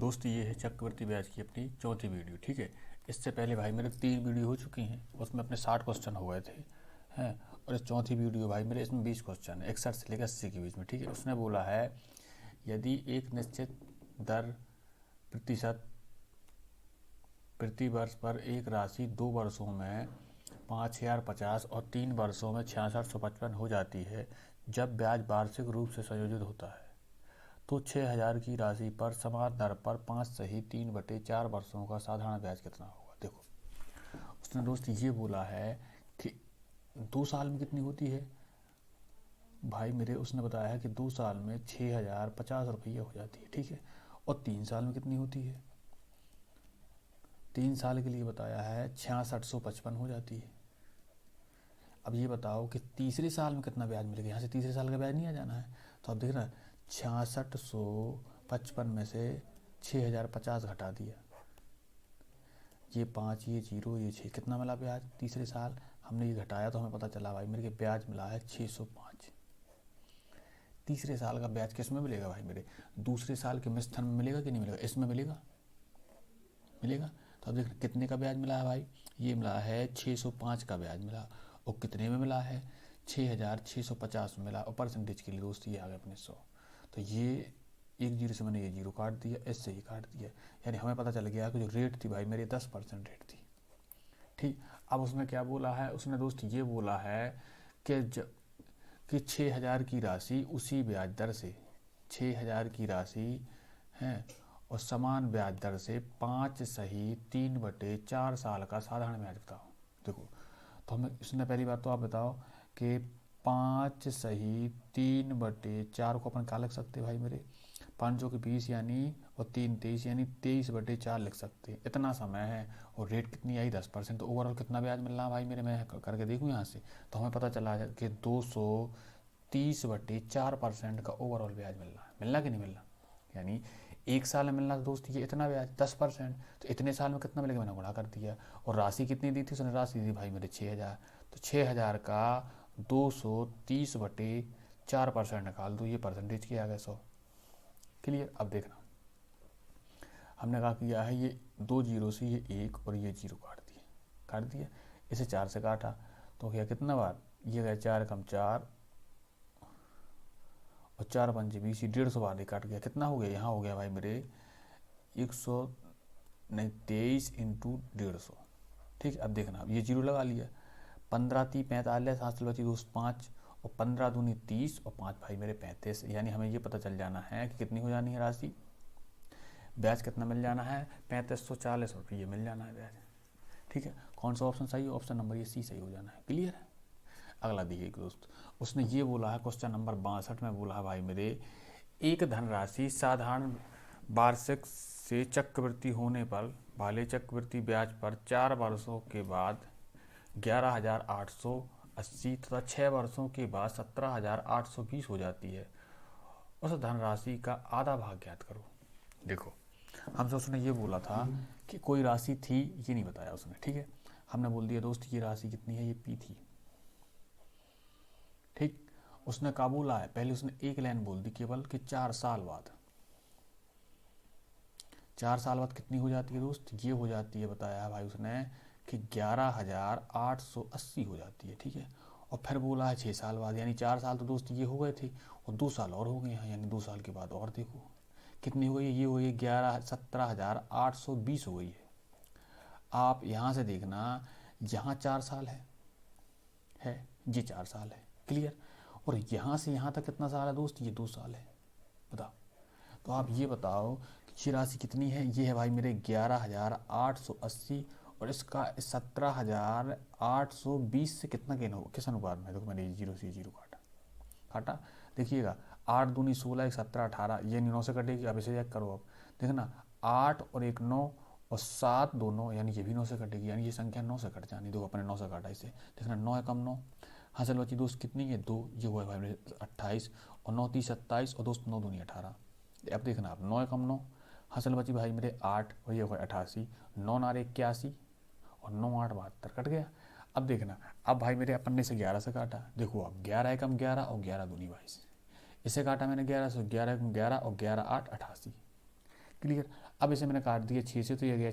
दोस्त ये है चक्रवृद्धि ब्याज की अपनी चौथी वीडियो। ठीक है, इससे पहले भाई मेरे 3 वीडियो हो चुकी हैं, उसमें अपने 60 क्वेश्चन हो गए थे हैं। और इस चौथी वीडियो भाई मेरे इसमें 20 क्वेश्चन है, 61 से लेकर 80 के बीच में। ठीक है, उसने बोला है यदि एक निश्चित दर प्रतिशत प्रति वर्ष पर एक राशि 2 वर्षों में 5050 और 3 वर्षों में 6655 हो जाती है, जब ब्याज वार्षिक रूप से संयोजित होता है, तो 6000 की राशि पर समान दर पर 5 सही 3/4 वर्षों का साधारण ब्याज कितना होगा। देखो, उसने दोस्त ये बोला है कि 2 साल में कितनी होती है भाई मेरे। उसने बताया है कि 2 साल में 6050 रुपये हो जाती है। ठीक है, और 3 साल में कितनी होती है, 3 साल के लिए बताया है 6655 हो जाती है। अब ये बताओ कि तीसरे साल में कितना ब्याज मिलेगा। यहाँ से तीसरे साल का ब्याज नहीं आ जाना है, तो अब देख रहा है 6655 में से 6050 घटा दिया, ये 5 ये 0 ये 6, कितना मिला ब्याज तीसरे साल। हमने ये घटाया तो हमें पता चला भाई मेरे के ब्याज मिला है 605। तीसरे साल का ब्याज किस में मिलेगा भाई मेरे, दूसरे साल के मिश्रण में मिलेगा कि नहीं मिलेगा, इसमें मिलेगा, मिलेगा। तो अब देख कितने का ब्याज मिला है भाई, ये मिला है 605 का ब्याज मिला। और कितने में मिला है, 6650 में मिला। और परसेंटेज के लिए दोस्त ये आ गया अपने 100। तो ये एक जीरो से मैंने ये जीरो काट दिया, इससे ही काट दिया, यानी हमें पता चल गया कि जो रेट थी भाई मेरी 10% रेट थी। ठीक, अब उसने क्या बोला है, उसने दोस्त ये बोला है कि 6000 की राशि उसी ब्याज दर से, 6000 की राशि है और समान ब्याज दर से 5 सही 3/4 साल का साधारण ब्याज बताओ। देखो, तो हमें उसने पहली बात तो आप बताओ कि 5 सही 3/4 को अपन क्या लिख सकते हैं भाई मेरे, 5 के 20 यानी और 3 23 यानी 23/4 लिख सकते हैं। इतना समय है और रेट कितनी आई 10%, तो ओवरऑल कितना ब्याज मिल रहा है भाई मेरे, मैं करके देखूँ यहाँ से, तो हमें पता चला है कि 230/4% का ओवरऑल ब्याज मिल रहा कि नहीं मिल रहा। यानी एक साल में मिलना दोस्त ये इतना ब्याज 10%, तो इतने साल में कितना मिलेगा मैंने गुणा कर दिया। और राशि कितनी दी थी उसने, राशि दी भाई मेरे 6000, तो 6000 का 230/4% निकाल दो, ये परसेंटेज क्या आ गया 100। क्लियर। अब देखना हमने क्या किया है, ये 2 जीरो से ये 1 और ये 0 काट दिया, इसे 4 से काटा तो क्या कितना बार, ये गया 4 कम 4 और 4 पंजे 20, 150 बार ही काट गया। कितना हो गया, यहाँ हो गया भाई मेरे 100 नहीं 23 इंटू 150। ठीक, अब देखना अब ये 0 लगा लिया, 15 30 45, 7 बची दोस्त 5 और 15 दूनी 30 और 5 भाई मेरे 35। यानी हमें ये पता चल जाना है कि कितनी हो जानी है राशि, ब्याज कितना मिल जाना है, 3540 रुपये मिल जाना है ब्याज। ठीक है, कौन सा ऑप्शन सही है, ऑप्शन नंबर ये सी सही हो जाना है। क्लियर है। अगला देखिए दोस्त, उसने ये बोला है क्वेश्चन नंबर 62 में बोला है भाई मेरे, एक धनराशि साधारण वार्षिक से चक्रवृद्धि होने पर वाले चक्रवृद्धि ब्याज पर 4 वर्षों के बाद 11,880 तथा 6 वर्षों के बाद 17,820 हो जाती है। उस धनराशि का आधा भाग ज्ञात करो। देखो, हमसे उसने ये बोला था कि कोई राशि थी, ये नहीं बताया उसने। ठीक है, हमने बोल दिया दोस्त ये राशि कितनी है, ये पी थी। ठीक, उसने क्या बोला है, पहले उसने एक लाइन बोल दी केवल कि 4 साल बाद, 4 साल बाद कितनी हो जाती है दोस्त, ये हो जाती है, बताया भाई उसने कि 11,880 हो जाती है। ठीक है, और फिर बोला है 6 साल बाद, यानी 4 साल तो दोस्त ये हो गए थे और 2 साल और हो गए हैं, यानी 2 साल के बाद और देखो कितनी हो गई, ये हो गई 17,820 हो गई है। आप यहाँ से देखना, यहाँ 4 साल है ये 4 साल है। क्लियर। और यहाँ से यहाँ तक कितना साल है दोस्त, ये 2 साल है। बताओ, तो आप ये बताओ कि ये राशि कितनी है, ये है भाई मेरे 11,880 और इसका 17,820 से कितना गेन हो, किस अनुपात में। देखो मैंने 0 से 0 काटा, देखिएगा 8 दूनी 16 1 17 18, ये 9 से कटेगी। अब इसे चेक करो, अब देखना 8 और 1 9 और 7 2 9, यानी ये भी 9 से कटेगी, यानी ये संख्या 9 से कट जानी। देखो अपने 9 से काटा इसे, देखना 9 है कम 9, हासिल बची दोस्त कितनी है 2, ये हुआ है भाई मेरे 28 और 9 30 27 और दोस्त 9 दूनी 18। अब देखना आप 9 कम 9, हासिल बची भाई मेरे 8 और ये हुआ 88, 9 नारे 81 और 9 8 72 कट गया। अब देखना, अब भाई मेरे अपन ने से 11 से काटा, देखो अब 11 कम 11 और 11 दूनी 22, इसे काटा मैंने 11 से, 11 कम 11 और 11 8 88, क्लियर। अब इसे मैंने काट दिया 6 से, तो ये गया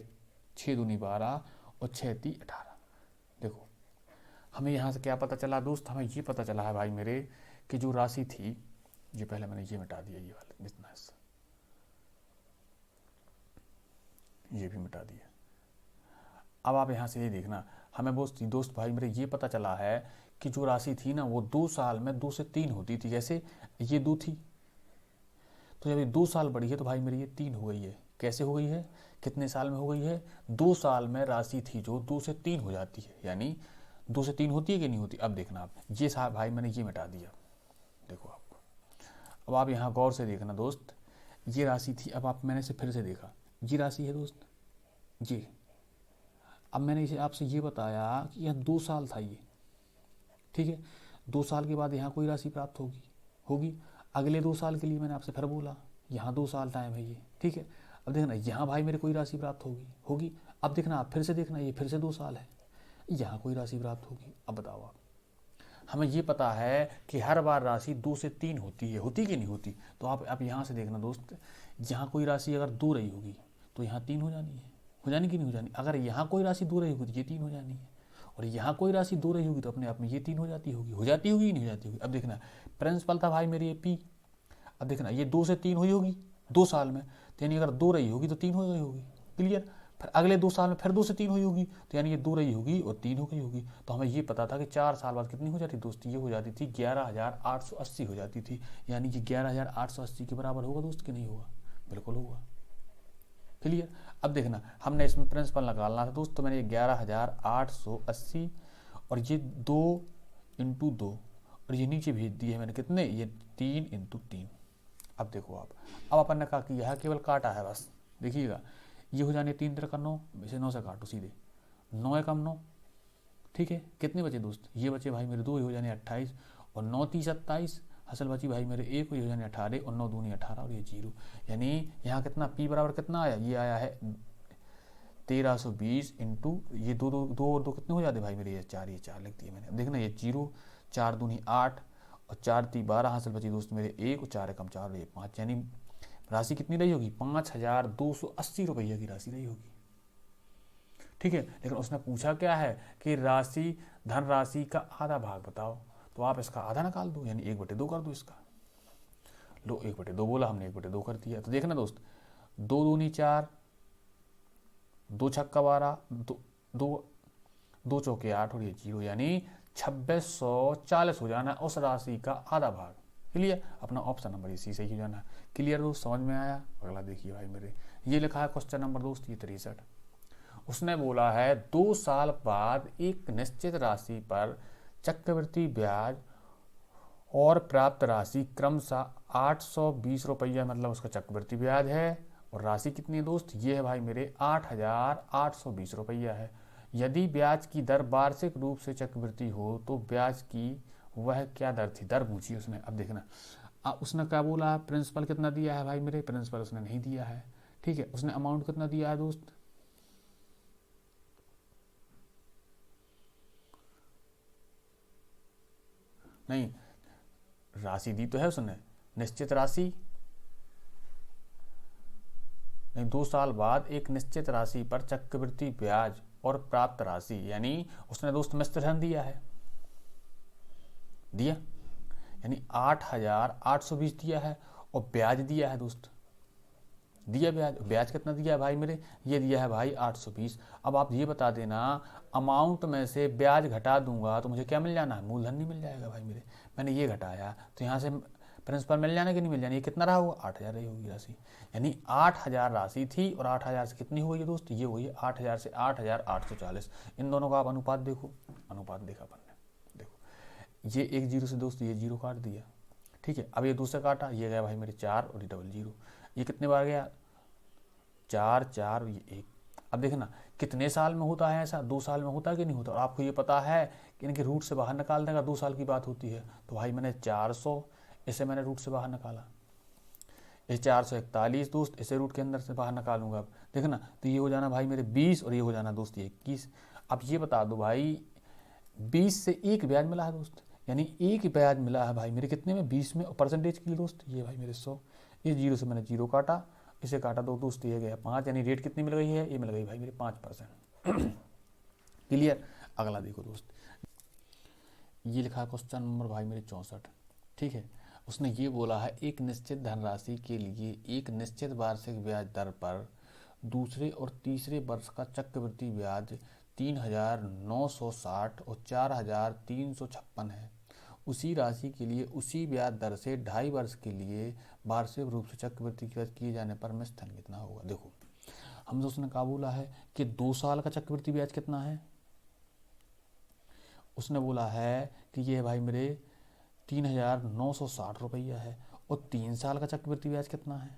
6 दूनी 12 और 6 ती 18। देखो हमें यहाँ से क्या पता चला दोस्त, हमें ये पता चला है भाई मेरे कि जो राशि थी, ये पहले मैंने ये मिटा दिया, ये वाला जितना हिस्सा ये भी मिटा दिया। अब आप यहाँ से ये देखना, हमें दोस्त भाई मेरे ये पता चला है कि जो राशि थी ना वो 2 साल में 2 से 3 होती थी। जैसे ये 2 थी, तो जब ये 2 साल बढ़ी है तो भाई मेरी ये 3 हो गई है। कैसे हो गई है, कितने साल में हो गई है, 2 साल में राशि थी जो 2 से 3 हो जाती है, यानी 2 से 3 होती है कि नहीं होती। अब देखना आप, ये साहब भाई मैंने ये मिटा दिया। देखो आप, अब आप यहाँ गौर से देखना दोस्त, ये राशि थी, अब आप मैंने इसे फिर से देखा, ये राशि है दोस्त ये। अब मैंने इसे आपसे ये बताया कि यह 2 साल था ये, ठीक है। 2 साल के बाद यहाँ कोई राशि प्राप्त होगी अगले 2 साल के लिए मैंने आपसे फिर बोला, यहाँ 2 साल टाइम है ये, ठीक है। अब देखना यहाँ भाई मेरे कोई राशि प्राप्त होगी। अब देखना आप फिर से देखना, ये फिर से 2 साल है, यहाँ कोई राशि प्राप्त होगी। अब बताओ आप, हमें ये पता है कि हर बार राशि 2 से 3 होती है, होती कि नहीं होती। तो आप यहाँ से देखना दोस्त, यहाँ कोई राशि अगर 2 रही होगी तो यहाँ 3 हो जानी है, हो जानी कि नहीं हो जानी। अगर यहाँ कोई राशि 2 रही होगी तो ये 3 हो जानी है, और यहाँ कोई राशि 2 रही होगी तो अपने आप में ये 3 हो जाती होगी कि नहीं हो जाती होगी। अब देखना प्रिंसिपल था भाई मेरी ये पी। अब देखना ये 2 से 3 हुई होगी 2 साल में, तो यानी अगर 2 रही होगी तो 3 हो गई होगी, क्लियर। फिर अगले 2 साल में फिर 2 से 3 हुई होगी, तो यानी ये 2 रही होगी और 3 हो गई होगी। तो हमें ये पता था कि 4 साल बाद कितनी हो जाती दोस्त, ये हो जाती थी 11,880 हो जाती थी। यानी ये 11,880 के बराबर होगा दोस्त कि नहीं होगा, बिल्कुल होगा, क्लियर। अब देखना हमने इसमें प्रिंसिपल निकालना था दोस्त, तो मैंने 11,880 और ये 2 × 2 और ये नीचे भेज दिए मैंने कितने, ये 3 × 3। अब देखो आप, अब अपन ने क्या किया है, केवल काटा है बस। देखिएगा ये हो जाने 3 × 9, इसे 9 से काटो सीधे, 9 × 9, ठीक है। कितने बचे दोस्त, ये बचे भाई मेरे 2, ये हो जाने 28 और 9 × 3 = 27, असल बची भाई मेरे 1, ये हो जाने 18 और 9 × 2 = 18 और ये 0। यानी यहाँ कितना पी बराबर कितना आया, ये आया है 1320 × ये 2 और 2 कितने हो जाते भाई मेरे, ये 4 लिख दिए मैंने। अब देखना ये 0, 4 × 2 = 8 और 4 × 3 = 12, हासिल बची दोस्त मेरे 1 और 4 कम 4 और ये 5। यानी राशि कितनी रही होगी, 5,280 रुपये की राशि रही होगी, ठीक है। लेकिन उसने पूछा क्या है कि राशि धनराशि का आधा भाग बताओ, तो आप इसका आधा निकाल दो, यानी 1/2 कर दो इसका। लो 1/2 बोला हमने, 1/2 कर दिया। तो देखना दोस्त, 2 × 2 = 4, 2 × 6 = 12, 2 × 4 = 8 और ये 0, यानी 2640 हो जाना उस राशि का आधा भाग, क्लियर। अपना ऑप्शन नंबर इसी सही हो जाना, क्लियर दोस्त, समझ में आया। अगला देखिए भाई मेरे, ये लिखा है क्वेश्चन नंबर दोस्त ये 63। उसने बोला है 2 साल बाद एक निश्चित राशि पर चक्रवृद्धि ब्याज और प्राप्त राशि क्रमशः 820 रुपया, मतलब उसका चक्रवृद्धि ब्याज है, और राशि कितनी है दोस्त, ये है भाई मेरे 8,820 रुपया है। यदि ब्याज की दर वार्षिक रूप से चक्रवृद्धि हो तो ब्याज की वह क्या दर थी, दर पूछी उसने। अब देखना उसने क्या बोला, प्रिंसिपल कितना दिया है भाई मेरे, प्रिंसिपल उसने नहीं दिया है, ठीक है। उसने अमाउंट कितना दिया है दोस्त, नहीं, राशि दी तो है उसने, निश्चित राशि नहीं, 2 साल बाद एक निश्चित राशि पर चक्रवृद्धि ब्याज और प्राप्त राशि, यानी उसने दोस्त मिश्र धन दिया है, दिया, यानी 8,820 दिया है और ब्याज दिया है दोस्त, दिया ब्याज कितना दिया है भाई मेरे, ये दिया है भाई 820। अब आप ये बता देना, अमाउंट में से ब्याज घटा दूंगा तो मुझे क्या मिल जाना है, मूलधन नहीं मिल जाएगा भाई मेरे। मैंने ये घटाया तो यहाँ से प्रिंसिपल मिल जाना कि नहीं मिल जाना, ये कितना रहा होगा, 8,000 रही होगी राशि। यानी 8,000 राशि थी और 8,000 से कितनी हो गई दोस्त, ये हुई 8,000 से 8,840। इन दोनों का आप अनुपात देखो, अनुपात देखा अपन ने, देखो ये 1 0 से दोस्त ये 0 काट दिया, ठीक है। अब ये दूसरा काटा, ये गया भाई मेरे 4 और ये डबल 0, ये कितने बार गया, 4 4 और ये 1। अब देखना कितने साल में होता है ऐसा, 2 साल में होता है कि नहीं होता। और आपको ये पता है कि इनके रूट से बाहर निकालने का 2 साल की बात होती है, तो भाई मैंने 400 इसे मैंने रूट से बाहर निकाला, ये 441 दोस्त, इसे रूट के अंदर से बाहर निकालूंगा। अब देखना तो ये हो जाना भाई मेरे 20 और ये हो जाना दोस्त ये 21। अब ये बता दो भाई 20 से 1 ब्याज मिला है दोस्त, यानी 1 ब्याज मिला है भाई मेरे कितने में, 20 में, और परसेंटेज के लिए दोस्त ये भाई मेरे 100। ये 0 से मैंने 0 काटा, इसे काटा तो दोस्त ये गया 5, यानी रेट कितनी मिल गई है, ये मिल गई भाई मेरे 5%। क्लियर। अगला देखो दोस्त, ये लिखा है क्वेश्चन नंबर भाई मेरे 64। ठीक है, उसने ये बोला है एक निश्चित धनराशि के लिए एक निश्चित वार्षिक ब्याज दर पर दूसरे और तीसरे वर्ष का चक्रवृद्धि ब्याज 3,960 और 4,356 है। उसी राशि के लिए उसी ब्याज दर से 2.5 वर्ष के लिए वार्षिक रूप से चक्रवृद्धि किए जाने पर मिश्रण कितना होगा। देखो हमसे उसने कहा बोला है कि 2 साल का चक्रवृद्धि ब्याज कितना है, उसने बोला है कि ये भाई मेरे 3,960 रुपया है, और 3 साल का चक्रवृद्धि ब्याज कितना है,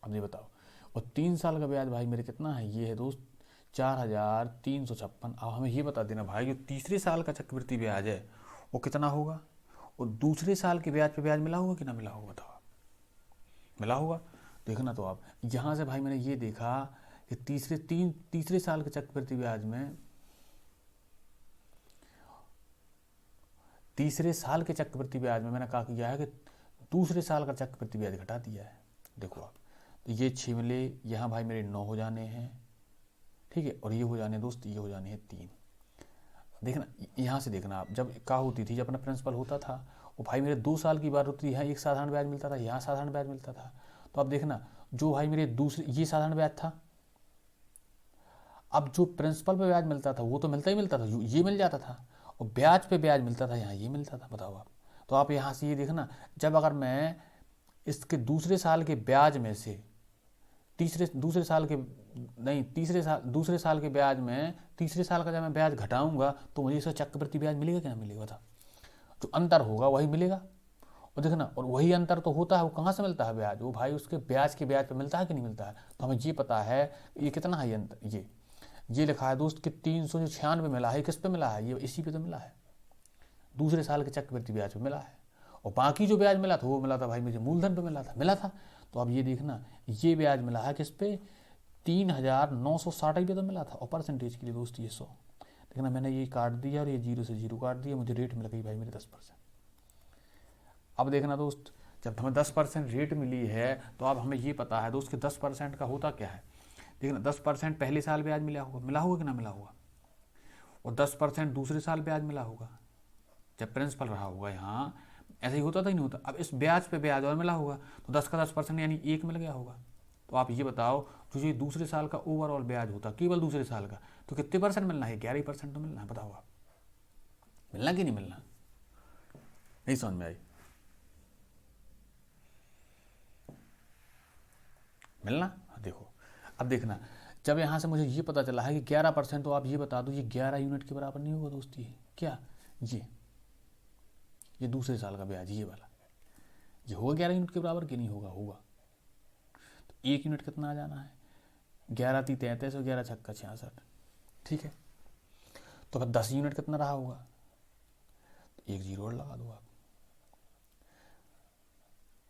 अब ये बताओ। और 3 साल का ब्याज भाई मेरे कितना है, ये है दोस्त 4,356। अब हमें ये बता देना भाई जो तीसरे साल का चक्रवृद्धि ब्याज है वो कितना होगा, और दूसरे साल के ब्याज पे ब्याज मिला होगा कि ना मिला होगा, बताओ। मिला होगा, देखना। तो आप यहाँ से भाई मैंने ये देखा कि तीसरे साल के चक्रवृद्धि ब्याज में, तीसरे साल के चक्रवृद्धि ब्याज में मैंने कहा किया है कि दूसरे साल का चक्रवृद्धि ब्याज घटा दिया है। देखो आप, तो ये 6 मिले, यहाँ भाई मेरे 9 हो जाने हैं, ठीक है, और ये हो जाने दोस्त, ये हो जाने हैं 3। देखना यहाँ से, देखना आप, जब क्या होती थी, जब अपना प्रिंसिपल होता था वो भाई मेरे 2 साल की बार होती थी, यहाँ एक साधारण ब्याज मिलता था, यहाँ साधारण ब्याज मिलता था। तो अब देखना जो भाई मेरे दूसरे, ये साधारण ब्याज था, अब जो प्रिंसिपल पे ब्याज मिलता था वो तो मिलता ही मिलता था, ये मिल जाता था, और ब्याज पे ब्याज मिलता था, यहाँ ये मिलता था। बताओ आप, तो आप यहाँ से ये देखना, जब अगर मैं इसके दूसरे साल के ब्याज में से दूसरे साल के ब्याज में तीसरे साल का जब मैं ब्याज घटाऊंगा तो मुझे इसका चक्रवृद्धि ब्याज मिलेगा कि ना मिलेगा, बता। जो अंतर होगा वही मिलेगा। और देखना, और वही अंतर तो होता है, वो कहाँ से मिलता है ब्याज, वो भाई उसके ब्याज के ब्याज पे मिलता है कि नहीं मिलता है। तो हमें ये पता है ये कितना है, ये अंतर, ये लिखा है दोस्त कि 396 मिला है, किस पे मिला है, ये इसी पे तो मिला है, दूसरे साल के चक्रवृद्धि ब्याज पे मिला है। और बाकी जो ब्याज मिला था वो मिला था भाई मुझे मूलधन पे मिला था। तो अब ये देखना, ये ब्याज मिला है किस पे, 3,960 पे तो मिला था, और परसेंटेज के लिए दोस्त ये 100। देखना मैंने ये काट दिया और ये 0 से 0 काट दिया, मुझे रेट मिल गई भाई मेरे 10%। अब देखना दोस्त, जब हमें 10% रेट मिली है तो अब हमें ये पता है दोस्त कि 10% का होता क्या है। देखना 10% पहले साल ब्याज मिला होगा कि ना मिला होगा, और 10% दूसरे साल ब्याज मिला होगा जब प्रिंसिपल रहा होगा। यहाँ ऐसा ही होता था, नहीं होता। अब इस ब्याज पे ब्याज और मिला होगा तो 10 का 10% यानी 1 मिल गया होगा। तो आप ये बताओ जो ये दूसरे साल का ओवरऑल ब्याज होता केवल दूसरे साल का, तो कितने परसेंट मिलना है, 11% तो मिलना है। बताओ आप, मिलना कि नहीं मिलना, नहीं समझ में आई, मिलना। देखो अब देखना, जब यहाँ से मुझे ये पता चला है कि 11%, तो आप ये बता दो ये 11 यूनिट के बराबर नहीं होगा दोस्ती, क्या ये दूसरे साल का ब्याज ये वाला ये होगा 11 यूनिट के बराबर कि नहीं होगा, होगा। तो 1 यूनिट कितना आ जाना है, 11 × 33 और 11 × 6 = 66, ठीक है। तो फिर 10 यूनिट कितना रहा होगा, तो 1 0 और लगा दो आप,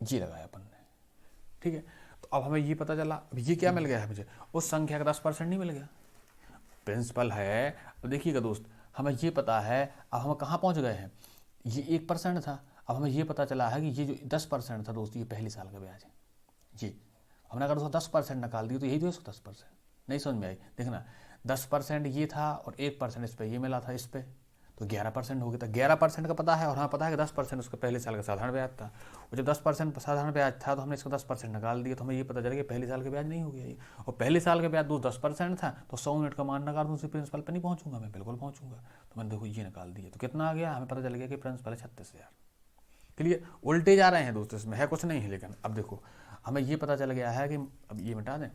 ये लगाया अपन ने, ठीक है। तो अब हमें ये पता चला, अब ये क्या मिल गया है मुझे, उस संख्या का 10% नहीं मिल गया, प्रिंसिपल है। अब देखिएगा दोस्त, हमें ये पता है, अब हम कहाँ पहुँच गए हैं, ये 1% था, अब हमें ये पता चला है कि ये जो 10% था दोस्त, ये पहले साल का ब्याज है। ये हमने अगर उसका 10% निकाल दिया तो यही तो है उसका 10%, नहीं समझ में आई। देखना 10% ये था और 1% इस पर ये मिला था, इस पर तो 11% हो गया था। 11% का पता है, और हमें पता है कि 10% उसका पहले साल का साधारण ब्याज था, और जब 10% साधारण ब्याज था तो हमने इसका 10% निकाल दिया, तो हमें ये पता चला कि पहले साल के ब्याज नहीं हो गया ये, और पहले साल का ब्याज 10% था, तो 100 यूनिट का मान निकाल दूँ उसी प्रिंसिपल पर नहीं पहुँचूंगा मैं, बिल्कुल पहुँचूंगा। तो मैंने देखो ये निकाल दिया, तो कितना आ गया, हमें पता चल गया कि प्रिंसिपल है 36,000। क्लियर, उल्टे जा रहे हैं दोस्त, इसमें है कुछ नहीं है, लेकिन अब देखो हमें ये पता चल गया है कि अब ये मिटा दें,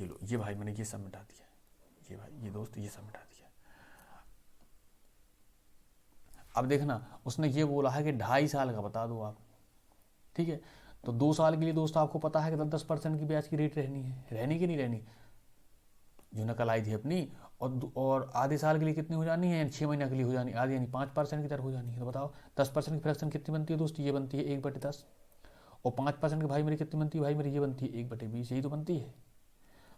ये लो, ये भाई मैंने ये सब मिटा दिया, ये भाई ये दोस्त ये सब मिटा दिया। अब देखना उसने ये बोला है कि 2.5 साल का बता दो आप, ठीक है। तो 2 साल के लिए दोस्त आपको पता है कि 10% की ब्याज की रेट रहनी कि नहीं रहनी, जो नकल आई थी अपनी, और आधे साल के लिए कितनी हो जानी है, 6 महीने के लिए हो जानी आधी, यानी 5% की दर हो जानी है। तो बताओ 10% की फ्रैक्शन कितनी बनती है दोस्त, ये बनती है 1/10, और 5% की भाई मेरी कितनी बनती है, भाई मेरी ये बनती है 1/20, यही तो बनती है।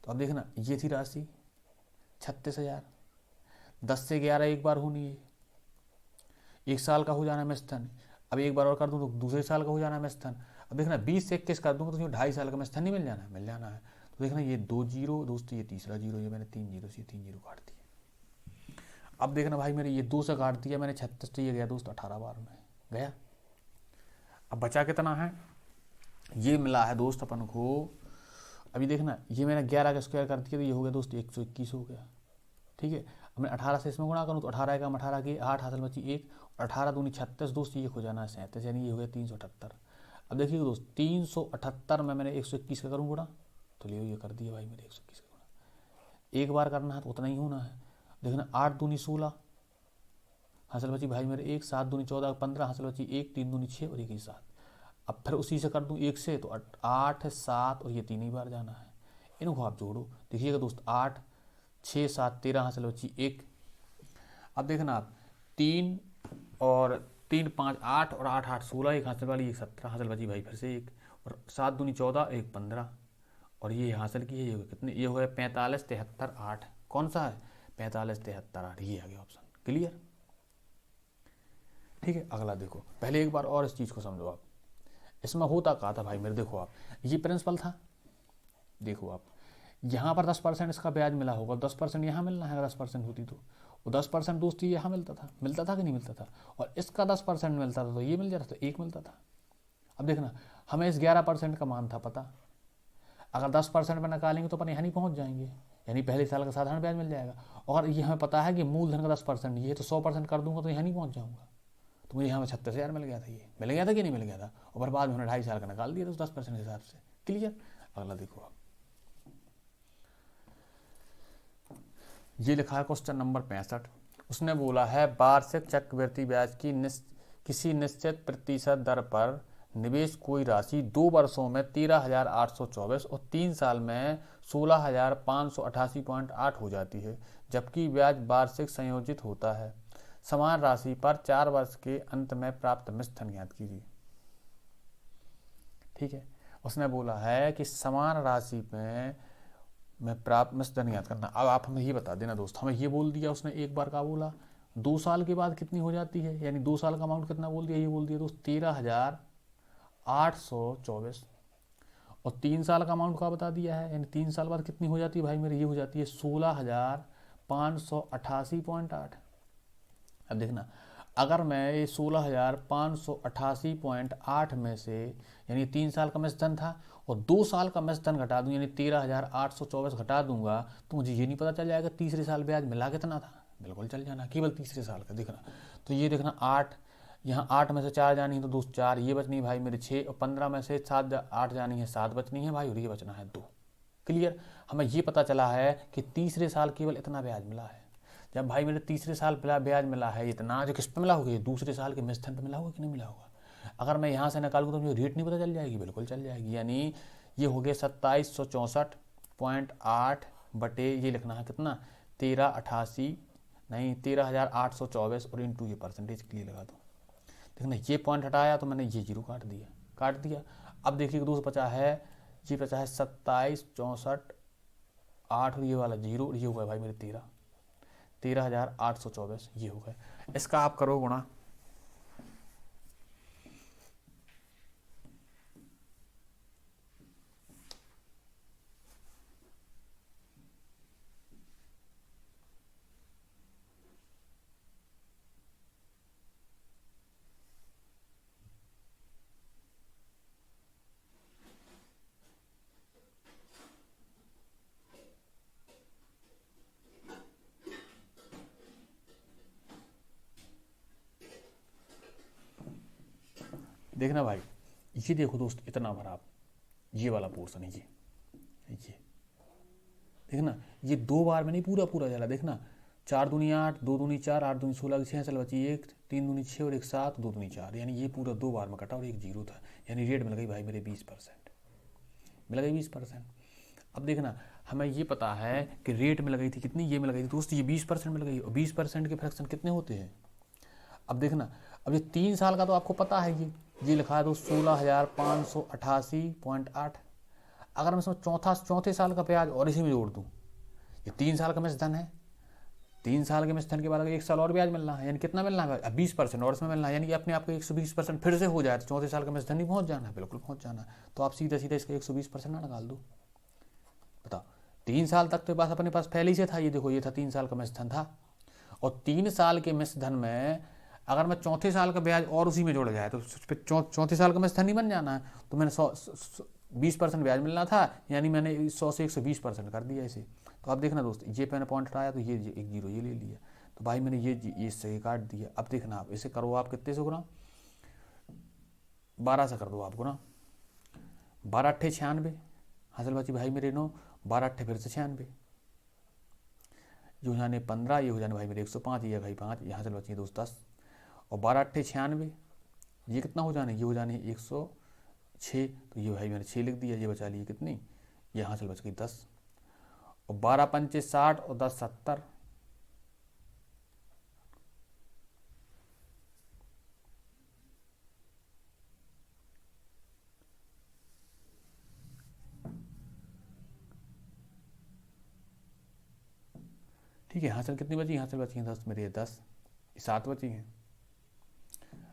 तो अब देखना ये थी राशि 36,000, 10 से 11 एक बार होनी है, 1 साल का हो जाना है स्थन। अब एक बार और कर दूँ तो दूसरे साल का हो जाना है स्थन। अब देखना 20 से 21 कर दूंगा तो 2.5 साल का मैं नहीं मिल जाना है, मिल जाना है। तो देखना ये 2 जीरो दोस्तों, ये तीसरा जीरो, ये मैंने 3 जीरो से 3 जीरो काट दिया। अब देखना भाई मेरे ये 2 से काट दिया मैंने 36, तो ये गया दोस्त 18 बार में गया। अब बचा कितना है, ये मिला है दोस्त अपन को, अभी देखना ये मैंने 11 का स्क्वायर कर दिया तो ये हो गया दोस्त 121 हो गया, ठीक है। अब मैं 18 से इसमें गुणा करूँ तो 18 का 18 की 8 हासिल बची 1, 18 दूनी 36 दोस्त, ये हो जाना है 37, यानी ये हो गया 378। अब देखिए दोस्त 378 में मैंने 121 का करूँ गुणा, तो ले ये कर दिया भाई मेरे 121 का गुणा। एक बार करना है तो उतना ही होना है। देखना 8 दूनी 16 हासिल बची भाई मेरे 1, 7 दूनी 14 15 हासिल बची 1, 3 दूनी 6 और 1 7। अब फिर उसी से कर दूं 1 से तो 8 7 और ये 3 ही बार जाना है, इनको आप जोड़ो। देखिएगा दोस्त 8 6 7 13 हासिल बची 1। अब देखना आप 3 और 3 5 8 और 8 8 16, एक हासिल वाली 1 17 हासिल बची भाई फिर से 1, और 7 दूनी 14 1 15 और ये हासिल की है, ये कितने, ये हो गया 45 73 8। कौन सा है 45 73 8, ये आ गया ऑप्शन। क्लियर, ठीक है। अगला देखो, पहले एक बार और इस चीज़ को समझो आप, इसमें होता कहा था भाई मेरे, देखो आप ये प्रिंसिपल था, देखो आप यहाँ पर 10% इसका ब्याज मिला होगा, 10% यहाँ मिलना है, 10% होती तो वो 10% दोस्ती यहाँ मिलता था कि नहीं मिलता था, और इसका 10% मिलता था तो ये मिल जाता था, 1 मिलता था। अब देखना हमें इस 11% का मान था पता, अगर 10% में निकालेंगे तो अपन यहाँ नहीं पहुँच जाएंगे, यानी पहले साल का साधारण ब्याज मिल जाएगा। और ये हमें पता है कि मूलधन का 10% ये तो 100% कर दूंगा तो यहाँ नहीं पहुँच जाऊँगा, तो मुझे यहाँ में 36,000 मिल गया था, ये मिल गया था कि नहीं मिल गया था, और बाद में 2.5 साल का निकाल दिया तो 10% के हिसाब से। क्लियर, अगला देखो आप, ये लिखा है क्वेश्चन नंबर 65। उसने बोला है वार्षिक चक्रवृद्धि ब्याज की किसी निश्चित प्रतिशत दर पर निवेश कोई राशि 2 वर्षों में 13,824 और 3 साल में 16,588.8 हो जाती है, जबकि ब्याज वार्षिक संयोजित होता है। समान राशि पर 4 वर्ष के अंत में प्राप्त मिश्रण ज्ञात कीजिए। ठीक है, उसने बोला है कि समान राशि में प्राप्त मिश्रण ज्ञात करना। अब आप हमें ये बता देना दोस्त, हमें ये बोल दिया उसने, एक बार का बोला 2 साल के बाद कितनी हो जाती है, यानी 2 साल का अमाउंट कितना बोल दिया, ये बोल दिया दोस्त 13,824, और 3 साल का अमाउंट का बता दिया है, यानी 3 साल बाद कितनी हो जाती है भाई मेरी, ये हो जाती है 16,588.8। अब देखना अगर मैं ये 16,588.8 में से, यानी 3 साल का मिश्रण था और 2 साल का मिश्रण घटा दूं, यानी 13,824 घटा दूंगा, तो मुझे ये नहीं पता चल जाएगा तीसरे साल ब्याज मिला कितना था, बिल्कुल चल जाना केवल तीसरे साल का। देखना तो ये देखना 8, यहाँ 8 में से 4 जानी है तो दोस्त 4, ये बचनी है भाई मेरे 6, और 15 में से 8 जानी है 7 बचनी है भाई, और ये बचना है 2। क्लियर, हमें ये पता चला है कि तीसरे साल केवल इतना ब्याज मिला है। जब भाई मेरे तीसरे साल ब्याज मिला है इतना, जो किस पे मिला होगा, दूसरे साल के मिश्रण पे मिला होगा कि नहीं मिला होगा। अगर मैं यहाँ से निकालूँ तो मुझे रेट नहीं पता चल जाएगी, बिल्कुल चल जाएगी, यानी ये हो गया 2764.8 बटे ये लिखना है कितना 13,824 और इंटू ये परसेंटेज के लिए लगा दो। देखना ये पॉइंट हटाया तो मैंने ये 0 काट दिया। अब देखिए दोस्त बचा है, ये बचा है 2764.8 और ये वाला 0, और ये हुआ भाई मेरे 13,824 ये हो गए। इसका आप करो गुणा, देखना भाई ये देखो दोस्त इतना भरा आप, ये वाला पोर्शन है, ये देखना ये 2 बार में नहीं पूरा चला। देखना 4 दूनी 8, 2 दूनी 4, 8 दूनी 16, 6 साल बची 1, 3 दूनी 6 और 1 7, 2 दूनी 4, यानी ये पूरा 2 बार में कटा और एक 0 था, यानी रेट मिल गई भाई मेरे 20%, मिल गई 20%। अब देखना हमें ये पता है कि रेट मिल गई थी कितनी, ये मिल गई थी दोस्त, ये 20% मिल गई, और 20% के फ्रैक्शन कितने होते हैं। अब देखना अब ये 3 साल का तो आपको पता है, ये लिखा है दोस्त 16,588.8। अगर मैं इसमें चौथे साल का ब्याज और इसी में जोड़ दूं, ये 3 साल का मिश्रण है, 3 साल के मिश्रण के बाद 1 साल और ब्याज मिलना है, यानी कितना मिलना है? अब 20% और इसमें मिलना है, यानी कि अपने आप को 120% फिर से हो जाए तो 34 साल का मिश्रण ही पहुँच जाना है, बिल्कुल पहुँच जाना है। तो आप सीधा सीधा इसका 120% ना निकाल दो। बताओ, 3 साल तक तो बस अपने पास पहले ही से था, ये देखो ये था 3 साल का मिश्रण था, और 3 साल के मिश्रण में अगर मैं चौथे साल का ब्याज और उसी में जोड़ जाए तो फिर चौथे साल का मिश्रण नहीं बन जाना है। तो मैंने 20% ब्याज मिलना था, यानी मैंने 100 से 120% कर दिया इसे। तो अब देखना दोस्त, ये मैंने पॉइंट हटाया तो ये एक जीरो ये ले लिया, तो भाई मैंने ये सही काट दिया। अब देखना आप इसे करो, आप कितने से गुना? 12 से कर दो आप गुना, 12 अट्ठे 96 हासिल बची भाई मेरे 9, 12 अट्ठे फिर से 96, ये हो जाने 15, ये हो जाने भाई मेरे 105, ये भाई 5, यहाँ से बची दोस्त 10, और 12 अट्ठे 96, ये कितना हो जाने? ये हो जाने 106, तो ये भाई मैंने 6 लिख दिया, ये बचा ली कितनी? यहाँ से बच गई 10, और 12 पंचे 60 और 10 70, ठीक है। यहाँ से कितनी बची? यहाँ से बची हैं 10, मेरी 10, 7 बची हैं।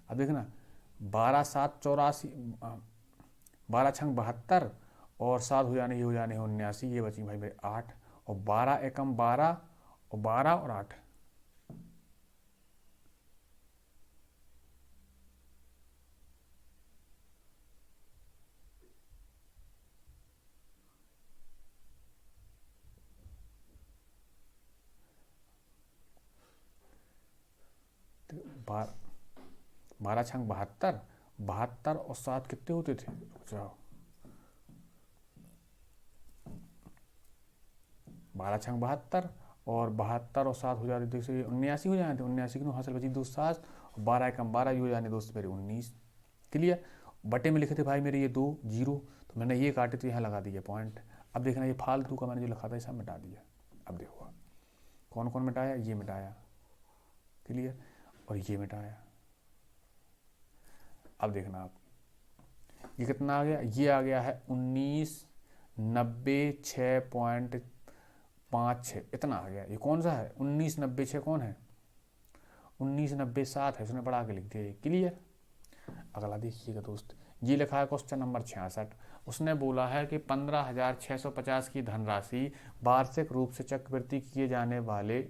अब देखना 12 7 84, 12 छंग 72, और 7 हो जाने, ये हो जाने 79, ये बची भाई मेरे 8, और 12 एकम 12, और 12 और 8, बार 12 छंग 72, 72 और 7 कितने होते थे? जाओ, 12 छंग 72 और 72 और 7 हो जाते, देखो ये 79 हो जाते, 79 की हासिल बची 2 7, और 12 एकम 12, ये हो जाने दोस्त मेरे 19। क्लियर? बटे में लिखे थे भाई मेरे ये 2 जीरो, तो मैंने ये काटे तो यहाँ लगा दिया पॉइंट। अब देखना ये फालतू का मैंने जो लिखा था सब मिटा दिया। अब देखो कौन कौन मिटाया? ये मिटाया, क्लियर, और ये मिटाया। अब देखना आप, ये कितना आ गया? ये आ गया है 1996.56, इतना आ गया। ये कौन सा है? 1996 कौन है? 1997 है, उसने बढ़ा के लिख दिया। क्लियर? अगला देखिएगा दोस्त, ये लिखा है क्वेश्चन नंबर 66, उसने बोला है कि 15,650 की धनराशि वार्षिक रूप से चक्रवृद्धि किए जाने वाले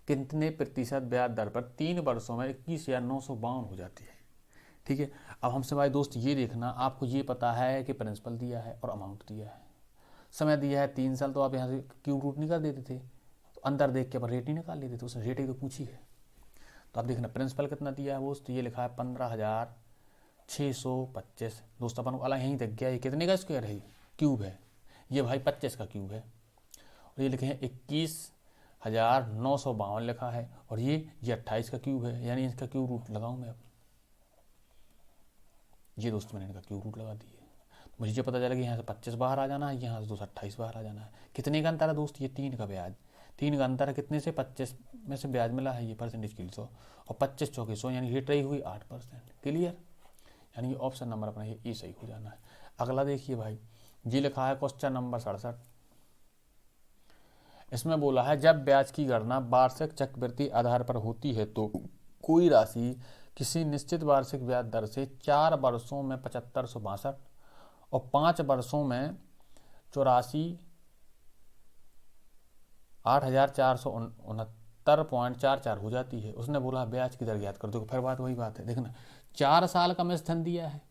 कितने प्रतिशत ब्याज दर पर 3 वर्षों में 21,952 हो जाती है। ठीक है, अब हमसे भाई दोस्त ये देखना, आपको ये पता है कि प्रिंसिपल दिया है और अमाउंट दिया है, समय दिया है 3 साल, तो आप यहाँ से क्यूब रूट नहीं कर देते थे, तो अंदर देख के अपन रेट ही निकाल लेते थे, उसने रेट ही तो पूछी है। तो आप देखना प्रिंसिपल कितना दिया है दोस्त, ये लिखा है 15,625 दोस्त, अपन वाला यहीं तक गया। ये कितने का स्क्वायर है? क्यूब है, ये भाई 25 का क्यूब है, और ये लिखे हैं 21,952 लिखा है, और ये 28 का क्यूब है, यानी इसका क्यूब रूट लगाऊं मैं अब। ये दोस्त मैंने इनका क्यूब रूट लगा दिए, तो मुझे ये पता चला कि यहाँ से 25 बाहर आ जाना है, यहाँ से 228 बाहर आ जाना है। कितने का अंतर है दोस्त? ये 3 का ब्याज, 3 का अंतर है, कितने से? 25 में से ब्याज मिला है, ये परसेंटेज की 100, और 25 चौके 100, यानी रेट रही हुई 8%। क्लियर? यानी कि ऑप्शन नंबर अपना ये सही हो जाना है। अगला देखिए भाई, ये लिखा है क्वेश्चन नंबर 67, इसमें बोला है जब ब्याज की गणना वार्षिक चक्रवृद्धि आधार पर होती है तो कोई राशि किसी निश्चित वार्षिक ब्याज दर से 4 वर्षों में 7562 और 5 वर्षों में 84,8,469.44 हो जाती है। उसने बोला ब्याज की दर ज्ञात कर दो। फिर बात वही बात है, देखना 4 साल का मिश्रण दिया है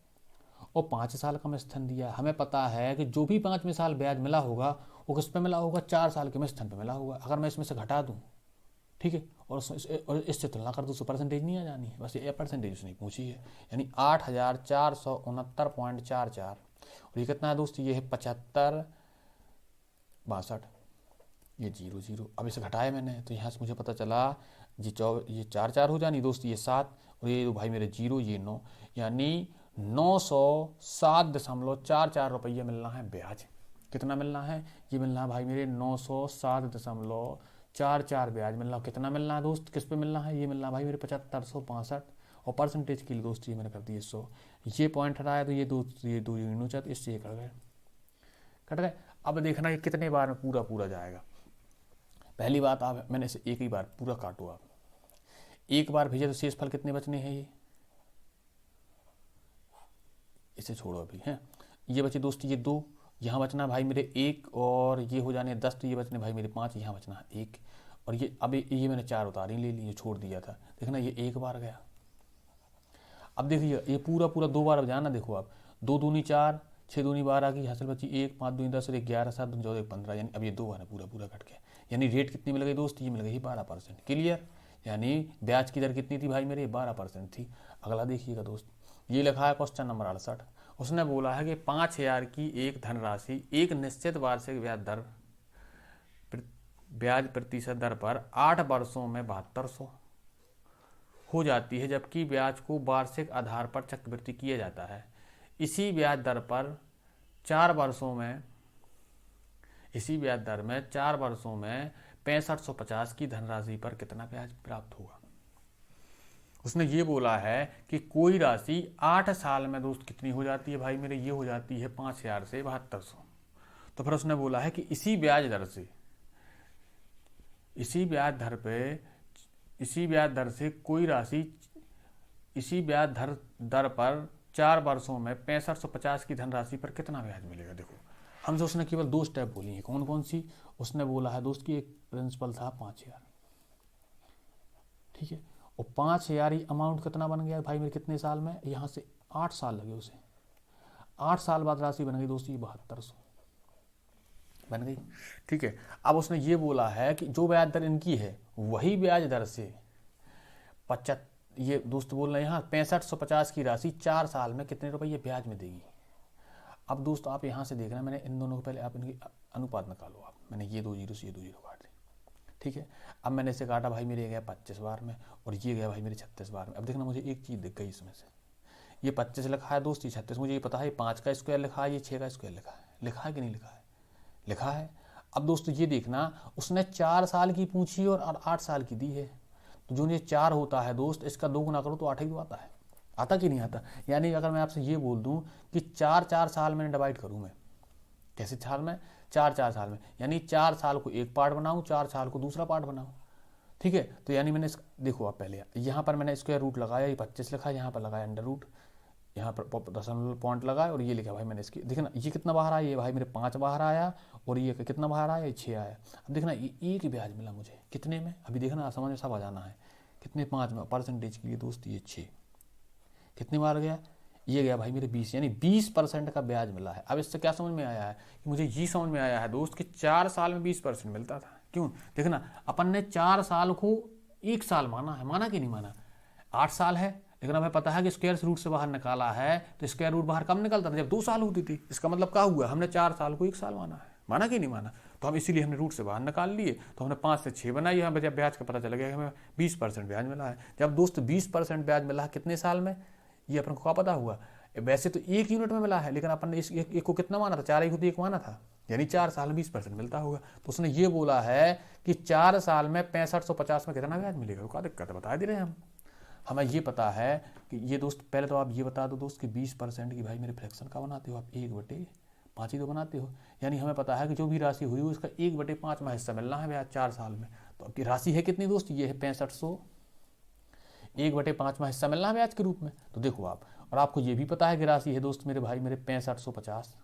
और 5 साल का मिश्रण दिया है। हमें पता है कि जो भी 5वें साल ब्याज मिला होगा वो किस पे मिला होगा? 4 साल के मिश्रण पे मिला होगा। अगर मैं इसमें से घटा दूं, ठीक है, और इससे तुलना कर दूँ, परसेंटेज नहीं आ जानी है, बस ये परसेंटेज उसने पूछी है, यानी 8,469.44, और ये कितना है दोस्त? ये है 7562, ये 00। अब इसे घटाया मैंने तो यहाँ से मुझे पता चला ये 4 4 हो जानी दोस्त, ये 7, और ये भाई मेरे 0, ये 9, यानी 907.44 रुपये मिलना है ब्याज। कितना मिलना है? ये मिलना है भाई मेरे 907.44 ब्याज मिलना। कितना मिलना है दोस्त? किस पे मिलना है? ये मिलना है भाई मेरे 7562, और परसेंटेज के लिए दोस्त ये मैंने कर दिए 100। ये पॉइंट हटाया तो ये दो यूनिट चाहते, इससे ये कट गए। अब देखना ये कितने बार में पूरा जाएगा। पहली बात, आप मैंने इसे एक ही बार पूरा काटो, आप एक बार भेजे तो शेष फल कितने बचने हैं, ये इसे छोड़ो अभी है, ये बचे दोस्त ये 2, यहाँ बचना भाई मेरे 1, और ये हो जाने 10, तो ये बचने भाई मेरे 5, यहाँ बचना 1, और ये अब ये मैंने 4 उतारी ले ली, ये छोड़ दिया था, देखना ये 1 बार गया। अब देखिए ये पूरा 2 बार अब जाना, देखो आप 2 दूनी 4, 6 दूनी 12 की हासिल बची 1, 5 दूनी 10 और 11, 7 दूनी 14, 15, यानी अब ये 2 बार है पूरा कट गया, यानी रेट कितनी मिल गई दोस्त, ये मिल गई 12%। क्लियर, यानी ब्याज की दर कितनी थी भाई मेरे, 12% थी। अगला देखिएगा दोस्त, ये लिखा है क्वेश्चन नंबर 68, उसने बोला है कि 5000 की एक धनराशि एक निश्चित वार्षिक ब्याज प्रतिशत दर पर 8 वर्षों में 7200 हो जाती है, जबकि ब्याज को वार्षिक आधार पर चक्रवृद्धि किया जाता है। इसी ब्याज दर में 4 वर्षों में 6550 की धनराशि पर कितना ब्याज प्राप्त होगा। उसने ये बोला है कि कोई राशि 8 साल में दोस्त कितनी हो जाती है भाई मेरे, ये हो जाती है 5000 से 7200। तो फिर उसने बोला है कि इसी ब्याज दर से कोई राशि इसी ब्याज दर पर 4 वर्षों में 6550 की धनराशि पर कितना ब्याज मिलेगा। देखो हमसे उसने केवल 2 स्टेप बोली हैं, कौन कौन सी, उसने बोला है दोस्त की एक प्रिंसिपल था 5000, ठीक है, और 5000 ही अमाउंट कितना बन गया भाई मेरे कितने साल में, यहाँ से 8 साल लगे उसे, 8 साल बाद राशि बन गई दोस्त ये 7200 बन गई, ठीक है। अब उसने ये बोला है कि जो ब्याज दर इनकी है वही ब्याज दर से ये दोस्त बोल रहे हैं यहाँ 6550 की राशि 4 साल में कितने रुपये ब्याज में देगी। अब दोस्त आप यहाँ से देखना, मैंने इन दोनों को पहले आप इनकी अनुपात निकालो, आप मैंने ये 2 जीरो से ये 2 जीरो काट दी, ठीक है। अब मैंने इसे काटा भाई मेरे गया 25 बार में और ये गया भाई मेरे 36 बार में। अब देखना मुझे एक चीज़ दिख गई इसमें से, ये 25 लिखा है दोस्त, ये 36, मुझे ये पता है 5 का स्क्वायर लिखा है, ये 6 का स्क्वायर लिखा है कि नहीं लिखा है, लिखा है। अब दोस्त ये देखना उसने 4 साल की पूछी और 8 साल की दी है, तो जो ये 4 होता है दोस्त इसका 2 गुना करो तो 8 ही तो आता है, आता कि नहीं आता। यानी अगर मैं आपसे ये बोल दूं कि 4 साल में डिवाइड करूं, मैं कैसे साल में 4 साल में, यानी 4 साल को एक पार्ट बनाऊं, 4 साल को दूसरा पार्ट बनाऊं, ठीक है। तो यानी मैंने देखो आप पहले यहाँ पर मैंने स्क्वायर रूट लगाया, ये 25 लिखा, यहाँ पर लगाया अंडर रूट, यहाँ पर दशमलव पॉइंट लगाया और ये लिखा भाई मैंने इसकी, देखना ये कितना बाहर आया, ये भाई मेरे 5 बाहर आया और ये कितना बाहर आया, ये 6 आया। अब देखना ये एक ब्याज मिला मुझे कितने में, अभी देखना समझ में सब आ जाना है, कितने 5 में, परसेंटेज के लिए दोस्त ये 6 कितने बार गया, ये गया भाई मेरे 20, यानी 20% का ब्याज मिला है। अब इससे क्या समझ में आया है कि मुझे ये समझ में आया है दोस्त कि 4 साल में 20% मिलता था। क्यों, देखना अपन ने 4 साल को 1 साल माना है, माना कि नहीं माना, 8 साल है, लेकिन हमें पता है कि स्क्वायर रूट से बाहर निकाला है तो स्क्वायर रूट बाहर कम निकलता था जब 2 साल होती थी। इसका मतलब क्या हुआ, हमने 4 साल को 1 साल माना है, माना कि नहीं माना। तो हम इसीलिए हमने रूट से बाहर निकाल लिए, तो हमने 5 से 6 बनाई, हमें जब ब्याज का पता चल गया कि हमें 20% ब्याज मिला है। जब दोस्त 20% ब्याज मिला है कितने साल में, ये अपन को क्या पता हुआ, वैसे तो 1 यूनिट में मिला है लेकिन अपन ने इस एक को कितना माना था, 4 ही होती 1 माना था, यानी 4 साल में 20% मिलता होगा। तो उसने ये बोला है कि 4 साल में 6550 में कितना ब्याज मिलेगा, क्या दिक्कत है, बता दे रहे हैं हम। हमें ये पता है कि ये दोस्त, पहले तो आप ये बता दो दोस्त कि 20% की भाई मेरे फ्रैक्शन का बनाते हो आप, 1/5 ही तो बनाते हो, यानी हमें पता है कि जो भी राशि हुई उसका 1/5 में हिस्सा मिलना है ब्याज 4 साल में। तो आपकी राशि है कितनी दोस्त, ये है 6500, 1/5 में हिस्सा मिलना है ब्याज के रूप में। तो देखो आप, और आपको ये भी पता है कि राशि है दोस्त मेरे भाई मेरे 6550,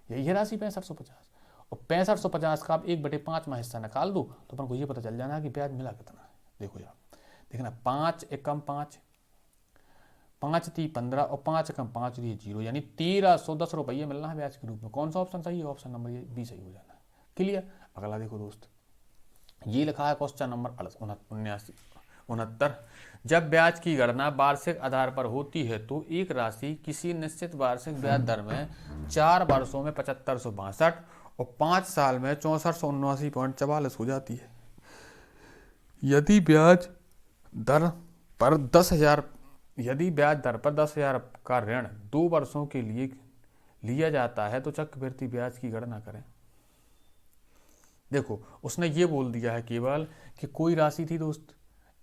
यही है राशि 6550, और 6550 का आप 1/5 में हिस्सा निकाल दो तो अपन को ये पता चल जाना है कि ब्याज मिला कितना है। देखो यार देखना, 5 एकम 5, 5 × 15 और 5 एकम 5 ये 0, यानी 1310 रुपये मिलना है ब्याज के रूप में। कौन सा ऑप्शन सही है, ऑप्शन नंबर ये बी सही हो जाना है। क्लियर। अगला देखो दोस्त, ये लिखा है क्वेश्चन नंबर 69, जब ब्याज की गणना वार्षिक आधार पर होती है तो एक राशि किसी निश्चित वार्षिक ब्याज दर में 4 वर्षों में 7562 और 5 साल में 6479.44 हो जाती है। यदि ब्याज दर पर 10,000 का ऋण 2 वर्षों के लिए लिया जाता है तो चक्रवृद्धि ब्याज की गणना करें। देखो उसने ये बोल दिया है केवल कि कोई राशि थी दोस्त,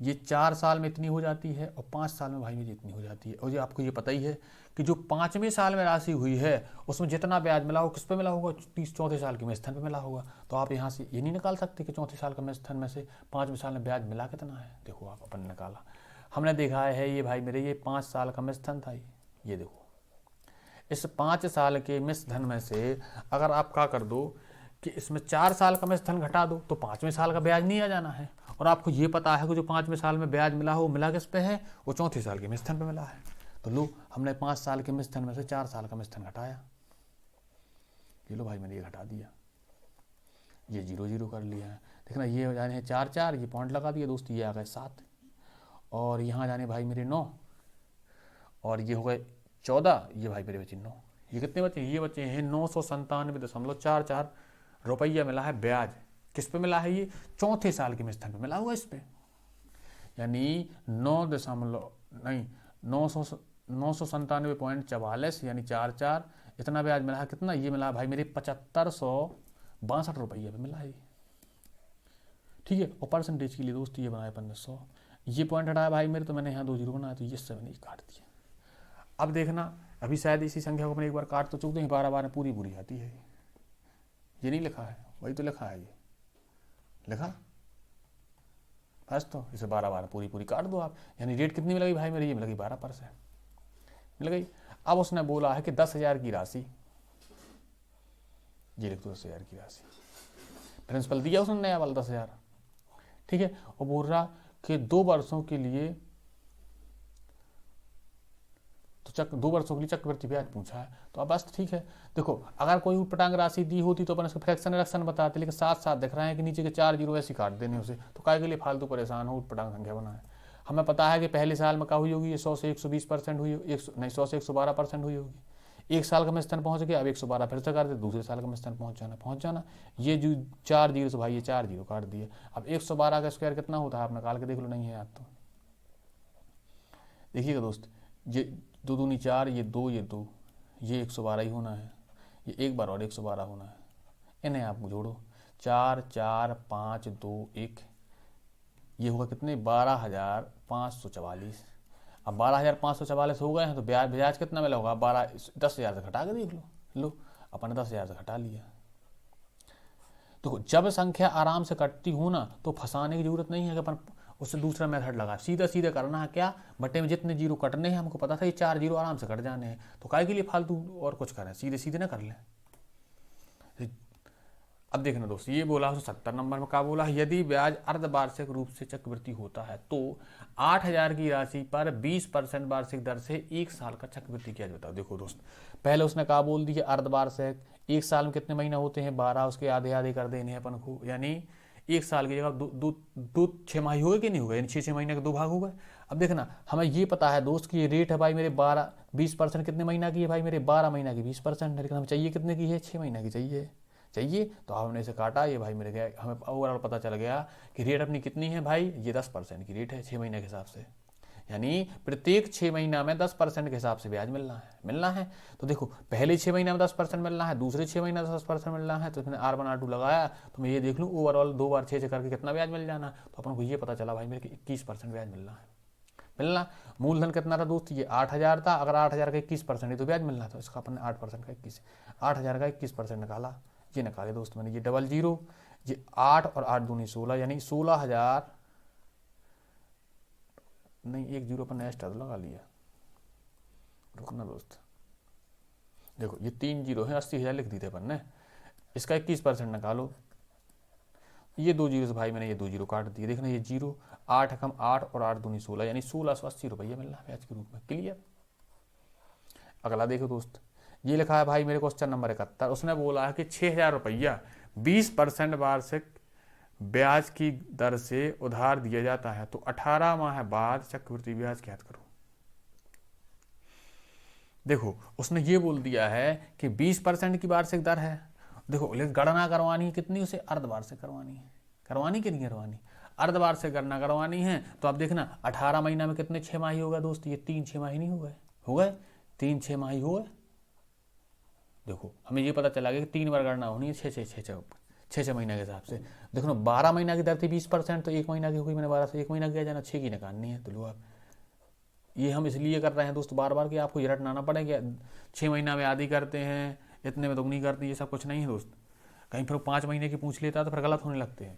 ये 4 साल में इतनी हो जाती है और 5 साल में भाई मेरी इतनी हो जाती है। और ये आपको ये पता ही है कि जो 5वें साल में राशि हुई है उसमें जितना ब्याज मिला हो किस पे मिला होगा, चौथे साल के मेषधन पे मिला होगा। तो आप यहाँ से ये नहीं निकाल सकते कि चौथे साल का मेषधन में से 5वें साल में ब्याज मिला कितना है। देखो आप अपन निकाला, हमने देखा है ये भाई मेरे ये 5 साल का मेषधन था। ये देखो इस 5 साल के मेषधन में से अगर आप क्या कर दो कि इसमें 4 साल का मेषधन घटा दो तो 5वें साल का ब्याज नहीं आ जाना है। और आपको ये पता है कि जो 5वें साल में ब्याज मिला हो मिला किस पे है, वो चौथे साल के मेषधन पे मिला है। तो लो हमने 5 साल के मेषधन में से 4 साल का मेषधन घटाया, ये लो भाई मैंने ये घटा दिया, ये 0 0 कर लिया है। देखना ये हो जाने 4 4, ये पॉइंट लगा दिया दोस्त, ये आ गए 7 और यहाँ जाने भाई मेरे 9 और ये हो गए 14, ये भाई मेरे बचे 9। ये कितने बचे, ये बचे हैं 997.44 रुपया मिला है ब्याज। किस पे मिला है, ये चौथे साल के मेषधन पे मिला हुआ इस पे, यानी 997.44 यानी 4 4 इतना ब्याज मिला है। कितना ये मिला भाई मेरे 7562 रुपये पे मिला है। ठीक है, और परसेंटेज के लिए दोस्त ये बनाया 1500, ये पॉइंट हटाया भाई मेरे, तो मैंने यहाँ 2 0 बनाया तो ये 7 नहीं काट दिया। अब देखना अभी शायद इसी संख्या को मैंने एक बार काट तो चुकते हैं, 12 12 पूरी पूरी आती है। ये नहीं लिखा है, वही तो लिखा है, ये लिखा बस, तो इसे 12 12 पूरी पूरी काट दो आप। यानी रेट कितनी मिल गई भाई मेरी, ये मिल गई 12% मिल गई। अब उसने बोला है कि 10,000 की राशि, ये लिख दो 10,000 की राशि, प्रिंसिपल दिया उसने नया वाला 10,000। ठीक है, और बोल रहा कि 2 वर्षों के लिए, तो 2 वर्षों के लिए चक्रवृद्धि ब्याज पूछा है। तो अब बस ठीक है, देखो अगर कोई उटपटांग राशि दी होती तो अपन इसको फ्रैक्शन रिडक्शन बताते, लेकिन साथ साथ दिख रहे हैं कि नीचे के 4 0 ऐसे काट देने उसे, तो काय के लिए फालतू परेशान हो उटपटांग संख्या बनाए। हमें पता है कि पहले साल में क्या हुई होगी, ये 100 से 120% हुई, 100 से 112% हुई होगी। एक साल का मेषधन पहुंच गया, अब 112 फिर से कर दे, दूसरे साल का मेषधन पहुंच जाना। ये जो 4 0 से भाई ये 4 0 काट दिए। अब 112 का स्क्वायर कितना होता है, आप निकाल के देख लो, नहीं है याद तो देखिएगा दोस्त, ये 2 दूनी 4, ये 2 ये 2, ये 112 ही होना है, ये एक बार और 112 होना है। इन्हें आप जोड़ो, 4 4 5 2 1, ये होगा कितने, 12,544। अब 12,544 हो गए हैं तो ब्याज कितना मिला होगा, 10,000 से घटा के देख लो अपन 10,000 से घटा लिया। तो जब संख्या आराम से कटती हो ना तो फंसाने की जरूरत नहीं है कि अपन उससे दूसरा मेथड लगा, सीधा सीधा करना है। क्या बटे में जितने 0 कटने हैं, हमको पता था ये 4 0 आराम से कट जाने हैं, तो काय के लिए फालतू और कुछ करें, सीधे सीधे ना कर लें। अब देखना दोस्त, ये बोला 70 नंबर में क्या बोला, यदि ब्याज अर्धवार्षिक रूप से चक्रवृद्धि होता है तो 8,000 की राशि पर 20% वार्षिक दर से 1 साल का चक्रवृद्धि ब्याज बताओ। देखो दोस्त, पहले उसने कहा बोल दिया अर्धवार्षिक, 1 साल में कितने महीना होते हैं, 12, उसके आधे आधे कर देने हैं अपन को, यानी 1 साल की जगह दो 6 माही हो गए कि नहीं हो गए, यानी 6 महीने के 2 भाग हो गए। अब देखना हमें ये पता है दोस्त कि ये रेट है भाई मेरे 20% कितने महीना की है भाई मेरे, 12 महीना की 20%, लेकिन हमें चाहिए कितने की है, 6 महीना की चाहिए। तो हमने इसे काटा, ये भाई मेरे गया, हमें ओवरऑल पता चल गया कि रेट अपनी कितनी है भाई, ये 10% की रेट है 6 महीने के हिसाब से, यानी प्रत्येक 6 महीना में 10% के हिसाब से ब्याज मिलना है। तो देखो पहले 6 महीना में 10% मिलना है, दूसरे 6 महीना 10% मिलना है, तो इसमें R1 R2 लगाया तो मैं ये देख लूँ ओवरऑल 2 बार 6 करके कितना ब्याज मिल जाना। तो अपन को ये पता चला भाई मेरे 21% ब्याज मिलना। मूलधन कितना था दोस्त, ये 8,000 था, अगर 8,000 का 21% तो ब्याज मिलना था, इसका अपन ने 8% का 8,000 का 21% निकाला, ये निकाले दोस्त मैंने, ये 00, ये 8 और 8 दूनी 16, यानी 16,000 नहीं, 1 0 अपन ने एक्स्ट्रा लगा लिया, रुकना दोस्त, देखो ये 3 0 है, 80,000 लिख दी थे अपन ने, इसका 21% निकालो, ये 2 0 से भाई मैंने ये 2 0 काट दिए, देखना ये 0, 8 कम 8 और 8 दूनी 16, यानी 1680 रुपये मिलना है ब्याज के रूप में। क्लियर। अगला देखो दोस्त, ये लिखा है भाई मेरे क्वेश्चन नंबर 71, उसने बोला है कि 6,000 रुपया 20% वार्षिक ब्याज की दर से उधार दिया जाता है, तो 18 माह बाद चक्रवृद्धि ब्याज ज्ञात करो। देखो उसने ये बोल दिया है कि 20% की वार्षिक दर है, देखो लेकिन गणना करवानी है कितनी, उसे अर्धवार्षिक करवानी कि नहीं करवानी, अर्धवार्षिक गणना करवानी है। तो आप देखना 18 महीना में कितने 6 माही होगा दोस्त, ये 3 6 माही नहीं हो गए 3 6 माही हो गए। देखो हमें ये पता चला गया कि 3 बार गणना होनी है, 6 6 महीने के हिसाब से। देखो ना 12 महीना की दर थी 20%, तो 1 महीना की हो गई, मैंने 12 से 1 महीना किया जाना, 6 की निकालनी है। तो लो आप, ये हम इसलिए कर रहे हैं दोस्त बार बार कि आपको ये रटना ना पड़े कि 6 महीना में आधी करते हैं, इतने में दोगुनी करते हैं, ये सब कुछ नहीं है दोस्त। कहीं फिर 5 महीने की पूछ लेता तो फिर गलत होने लगते हैं।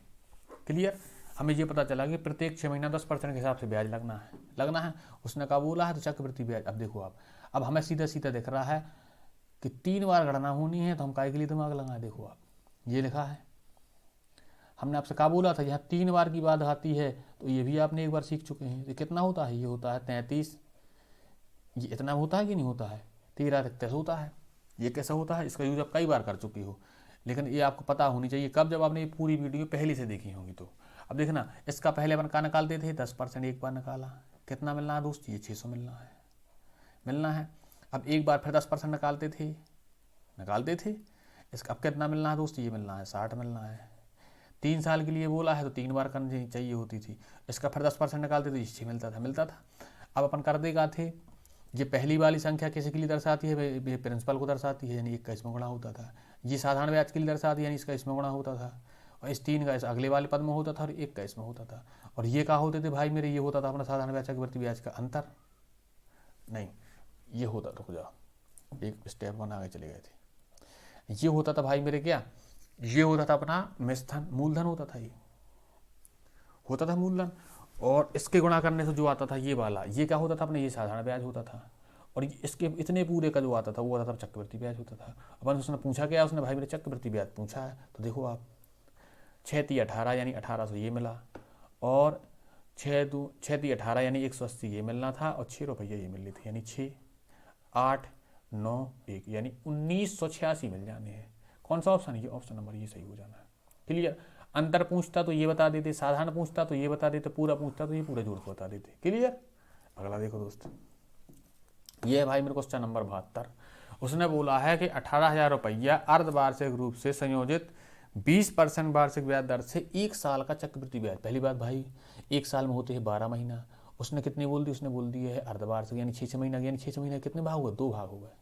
क्लियर? हमें ये पता चला कि प्रत्येक 6 महीना 10% के हिसाब से ब्याज लगना है। उसने कहा बोला है तो चक्रवृद्धि ब्याज। अब देखो आप, अब हमें सीधा सीधा दिख रहा है कि 3 बार गणना होनी है, तो हम काय के लिए दिमाग लगाएं। देखो आप, ये लिखा है, हमने आपसे कहा बोला था यहाँ 3 बार की बात आती है, तो ये भी आपने एक बार सीख चुके हैं। ये कितना होता है? ये होता है 33। ये इतना होता है कि नहीं होता है? 13 होता है। ये कैसा होता है? इसका यूज आप कई बार कर चुकी हो, लेकिन ये आपको पता होनी चाहिए कब, जब आपने ये पूरी वीडियो पहले से देखी होगी। तो अब देखना, इसका पहले अपन का निकालते थे 10%, एक बार निकाला, कितना मिलना है दोस्त? ये 600 मिलना है। अब एक बार फिर 10% निकालते थे, इसका अब कितना मिलना है दोस्त? ये मिलना है 60 मिलना है। 3 साल के लिए बोला है तो 3 बार करनी चाहिए होती थी। इसका फिर 10% निकालते थे, 6 मिलता था। अब अपन कर देगा थे, ये पहली वाली संख्या किसी के लिए दर्शाती है? ये प्रिंसिपल को दर्शाती है, यानी 1 का इसमें गुणा होता था। ये साधारण ब्याज के लिए दर्शाती है, यानी इसका इसमें गुणा होता था। और इस 3 का इस अगले वाले पद में होता था, और 1 का इसमें होता था। और ये क्या होते थे भाई मेरे? ये होता था अपना साधारण ब्याज चक्रवृद्धि ब्याज का अंतर। नहीं, ये होता, रुक जाओ, एक स्टेप 1 आगे चले गए थे। ये होता था भाई मेरे क्या? ये होता था अपना मिश्रधन, मूलधन होता था, ये होता था मूलधन। और इसके गुणा करने से जो आता था ये वाला, ये क्या होता था अपने? ये साधारण ब्याज होता था। और इसके इतने पूरे का जो आता था वो आता था चक्रवृद्धि ब्याज होता था। अपन उसने पूछा क्या? उसने भाई मेरे चक्रवृद्धि ब्याज पूछा है। तो देखो आप, 6 18 यानी 1800 ये मिला, और 6 18 यानी 180 ये मिलना था, और 6 रुपये ये मिल रही थी, यानी 6 8 9 1 यानी 1986 मिल जाने हैं। कौन सा ऑप्शन? ये ऑप्शन नंबर ये सही हो जाना है। क्लियर? अंतर पूछता तो ये बता देते, साधारण पूछता तो ये बता देते, पूरा पूछता तो ये पूरे जोड़ को बता देते। क्लियर? अगला देखो दोस्त, ये है भाई मेरे क्वेश्चन नंबर 72। उसने बोला है कि 18,000 रुपया अर्धवार्षिक रूप से संयोजित 20% वार्षिक ब्याज दर से 1 साल का चक्रवृद्धि ब्याज। पहली बात भाई, 1 साल में होते हैं 12 महीना। उसने कितनी बोल दी? उसने बोल दी है अर्धवार्षिक, यानी 6 महीना, यानी 6 महीने कितने भाग हुए? 2 भाग हो गए।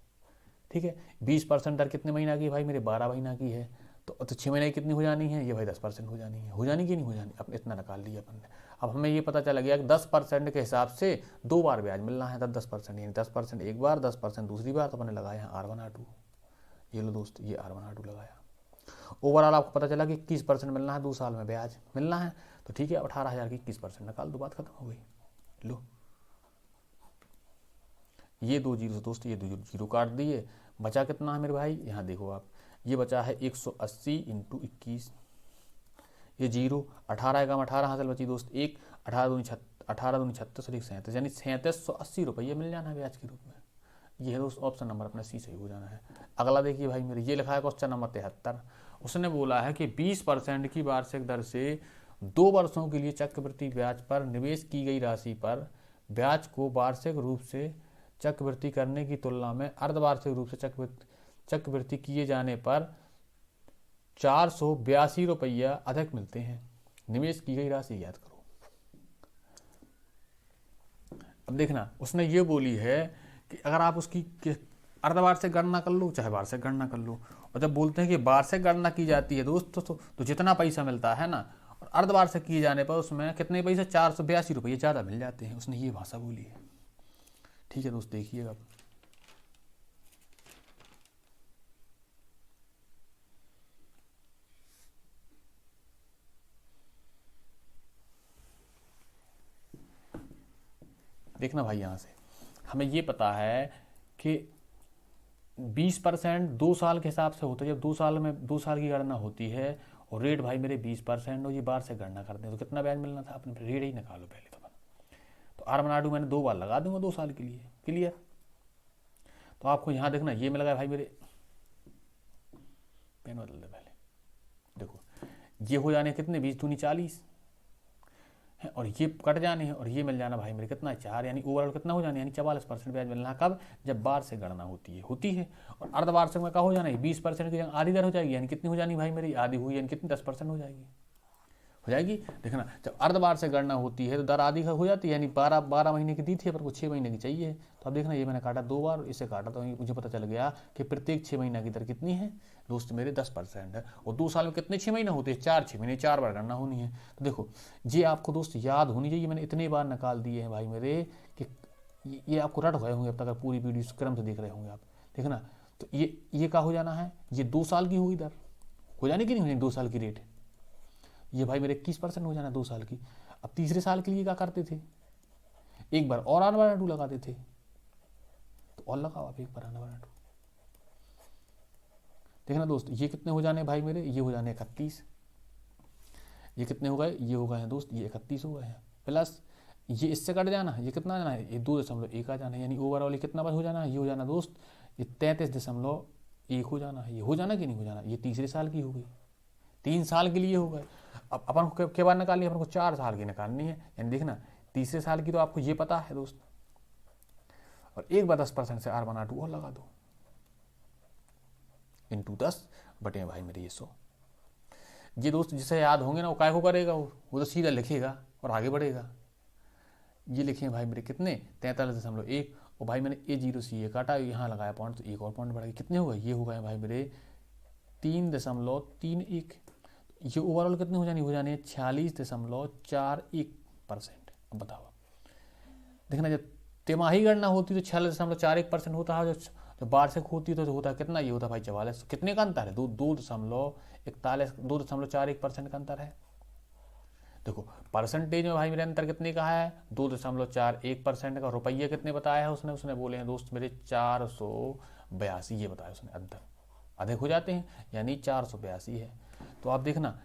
ठीक है, 20% दर कितने महीना की भाई मेरे? 12 महीना की है। तो 6 महीने की कितनी हो जानी है? ये भाई 10% हो जानी है। हो जानी कि नहीं हो जानी? अब इतना निकाल लिया अपन ने। अब हमें ये पता चला गया कि 10% के हिसाब से 2 बार ब्याज मिलना है, तब 10%, यानी 10% एक बार, 10% दूसरी बार। तो मैंने लगाया R1 R2। ये लो दोस्त, ये R1 R2 लगाया। ओवरऑल आपको पता चला कि 21% मिलना है, 2 साल में ब्याज मिलना है। तो ठीक है, 18,000 की 21% निकाल दो, बात खत्म हो गई। लो, ये 2 जीरो दोस्त, ये 2 जीरो काट दिए, बचा कितना है मेरे भाई? यहाँ देखो आप, ये बचा है 180 × 21, ये 0, 18 कम 18 हासिल बची दोस्त 1, 18 दूनी 36 और 1 37, यानी 3780 रुपये मिल जाना है ब्याज के रूप में। ये है दोस्त ऑप्शन नंबर अपना सी सही हो जाना है। अगला देखिए भाई मेरे, ये लिखा है क्वेश्चन नंबर 73। उसने बोला है कि 20% की वार्षिक दर से 2 वर्षों के लिए चक्रवृद्धि ब्याज पर निवेश की गई राशि पर ब्याज को वार्षिक रूप से चक्रवृद्धि करने की तुलना में अर्धवार्षिक रूप से चक्रवृद्धि किए जाने पर 482 रुपया अधिक मिलते हैं। निवेश की गई राशि याद करो। अब देखना, उसने ये बोली है कि अगर आप उसकी अर्धवार्षिक गणना कर लो चाहे वार्षिक गणना कर लो, और जब बोलते हैं कि वार्षिक गणना की जाती है दोस्त तो जितना पैसा मिलता है ना, और अर्धवार्षिक किए जाने पर उसमें कितने पैसे? 482 रुपये ज़्यादा मिल जाते हैं। उसने ये भाषा बोली है। ठीक है दोस्त, देखिएगा देखना भाई, यहाँ से हमें ये पता है कि 20% 2 साल के हिसाब से होता है। जब 2 साल में 2 साल की गणना होती है और रेट भाई मेरे 20% और ये बार से गणना करते हैं, तो कितना ब्याज मिलना था? अपने रेट ही निकालो पहले तो R1 R2 मैंने 2 बार लगा दूंगा 2 साल के लिए। क्लियर? तो आपको यहाँ देखना, ये मिल गया भाई मेरे, पेन बदल दे पहले, देखो ये हो जाने कितने? 20 दूनी 40 है, और ये कट जाने हैं, और ये मिल जाना भाई मेरे कितना? 4, यानी ओवरऑल कितना हो जाना? यानी 44% ब्याज मिलना। कब? जब बार से गणना होती है। और अर्धवार्षिक में क्या हो जाना है? 20% की जगह आधी दर हो जाएगी, यानी कितनी हो जानी भाई मेरी? आधी हुई, यानी कितनी? 10% हो जाएगी। हो जाएगी। देखना जब अर्धवार्षिक गणना होती है तो दर आधी का हो जाती है, यानी 12 महीने की दी थी, अपन को 6 महीने की चाहिए। तो अब देखना ये मैंने काटा 2 बार, इसे काटा तो मुझे पता चल गया कि प्रत्येक 6 महीना की दर कितनी है दोस्त मेरे 10% है। और 2 साल में कितने 6 महीने होते हैं, 4 6 महीने, 4 बार गणना होनी है। तो देखो ये आपको दोस्त याद होनी चाहिए, मैंने इतने बार निकाल दिए हैं भाई मेरे कि ये आपको रट गए होंगे अब तक, अगर पूरी वीडियो क्रम से देख रहे होंगे आप। देखना तो ये क्या हो जाना है, ये 2 साल की होगी दर, हो जाने की नहीं हो जाएगी 2 साल की रेट, ये भाई मेरे 21% हो जाना 2 साल की। अब तीसरे साल के लिए क्या करते थे, एक बार और R/2 लगाते थे, तो और लगाओ आप एक बार R/2। देखना दोस्त ये कितने हो जाने भाई मेरे, ये हो जाने 31, ये कितने हो गए, ये हो गए हैं दोस्त, ये 31 हो गए हैं, प्लस ये इससे कट जाना, ये कितना जाना है, ये 2.1 आ जाना है, यानी ओवरऑल कितना बस हो जाना है, ये हो जाना दोस्त ये 33.1 हो जाना है। ये हो जाना कि नहीं हो जाना, ये तीसरे साल की हो गई, 3 साल के लिए हो गए। अब अपन को क्या बार निकालनी है, अपन को 4 साल की निकालनी है, यानी देखना तीसरे साल की तो आपको ये पता है दोस्त, और एक बार 10% से R/2 और लगा दो, इंटू 10 बटे भाई मेरे ये 100। ये दोस्त जिसे याद होंगे ना वो काय को करेगा, वो तो सीधा लिखेगा और आगे बढ़ेगा। ये लिखे भाई मेरे कितने 43.1, और भाई मैंने A0 से ये काटा, यहाँ लगाया पॉइंट तो एक और पॉइंट बढ़ गया, कितने हो गए, ये हो गए भाई मेरे 3.31। ये ओवरऑल कितने हो जाने 46.41%। अब बताओ, देखना जब तिमाही गणना होती है तो 46.41% होता है, जब वार्षिक होती है तो होता है कितना, ये होता है भाई 44। कितने का अंतर है, 2.41% का अंतर है। देखो परसेंटेज में भाई मेरे अंतर कितने का है, 2.41% का। रुपये कितने बताया है उसने बोले हैं दोस्त मेरे 482, ये बताया उसने, अंतर अधिक हो जाते हैं, यानी 482 है। तो आप देखना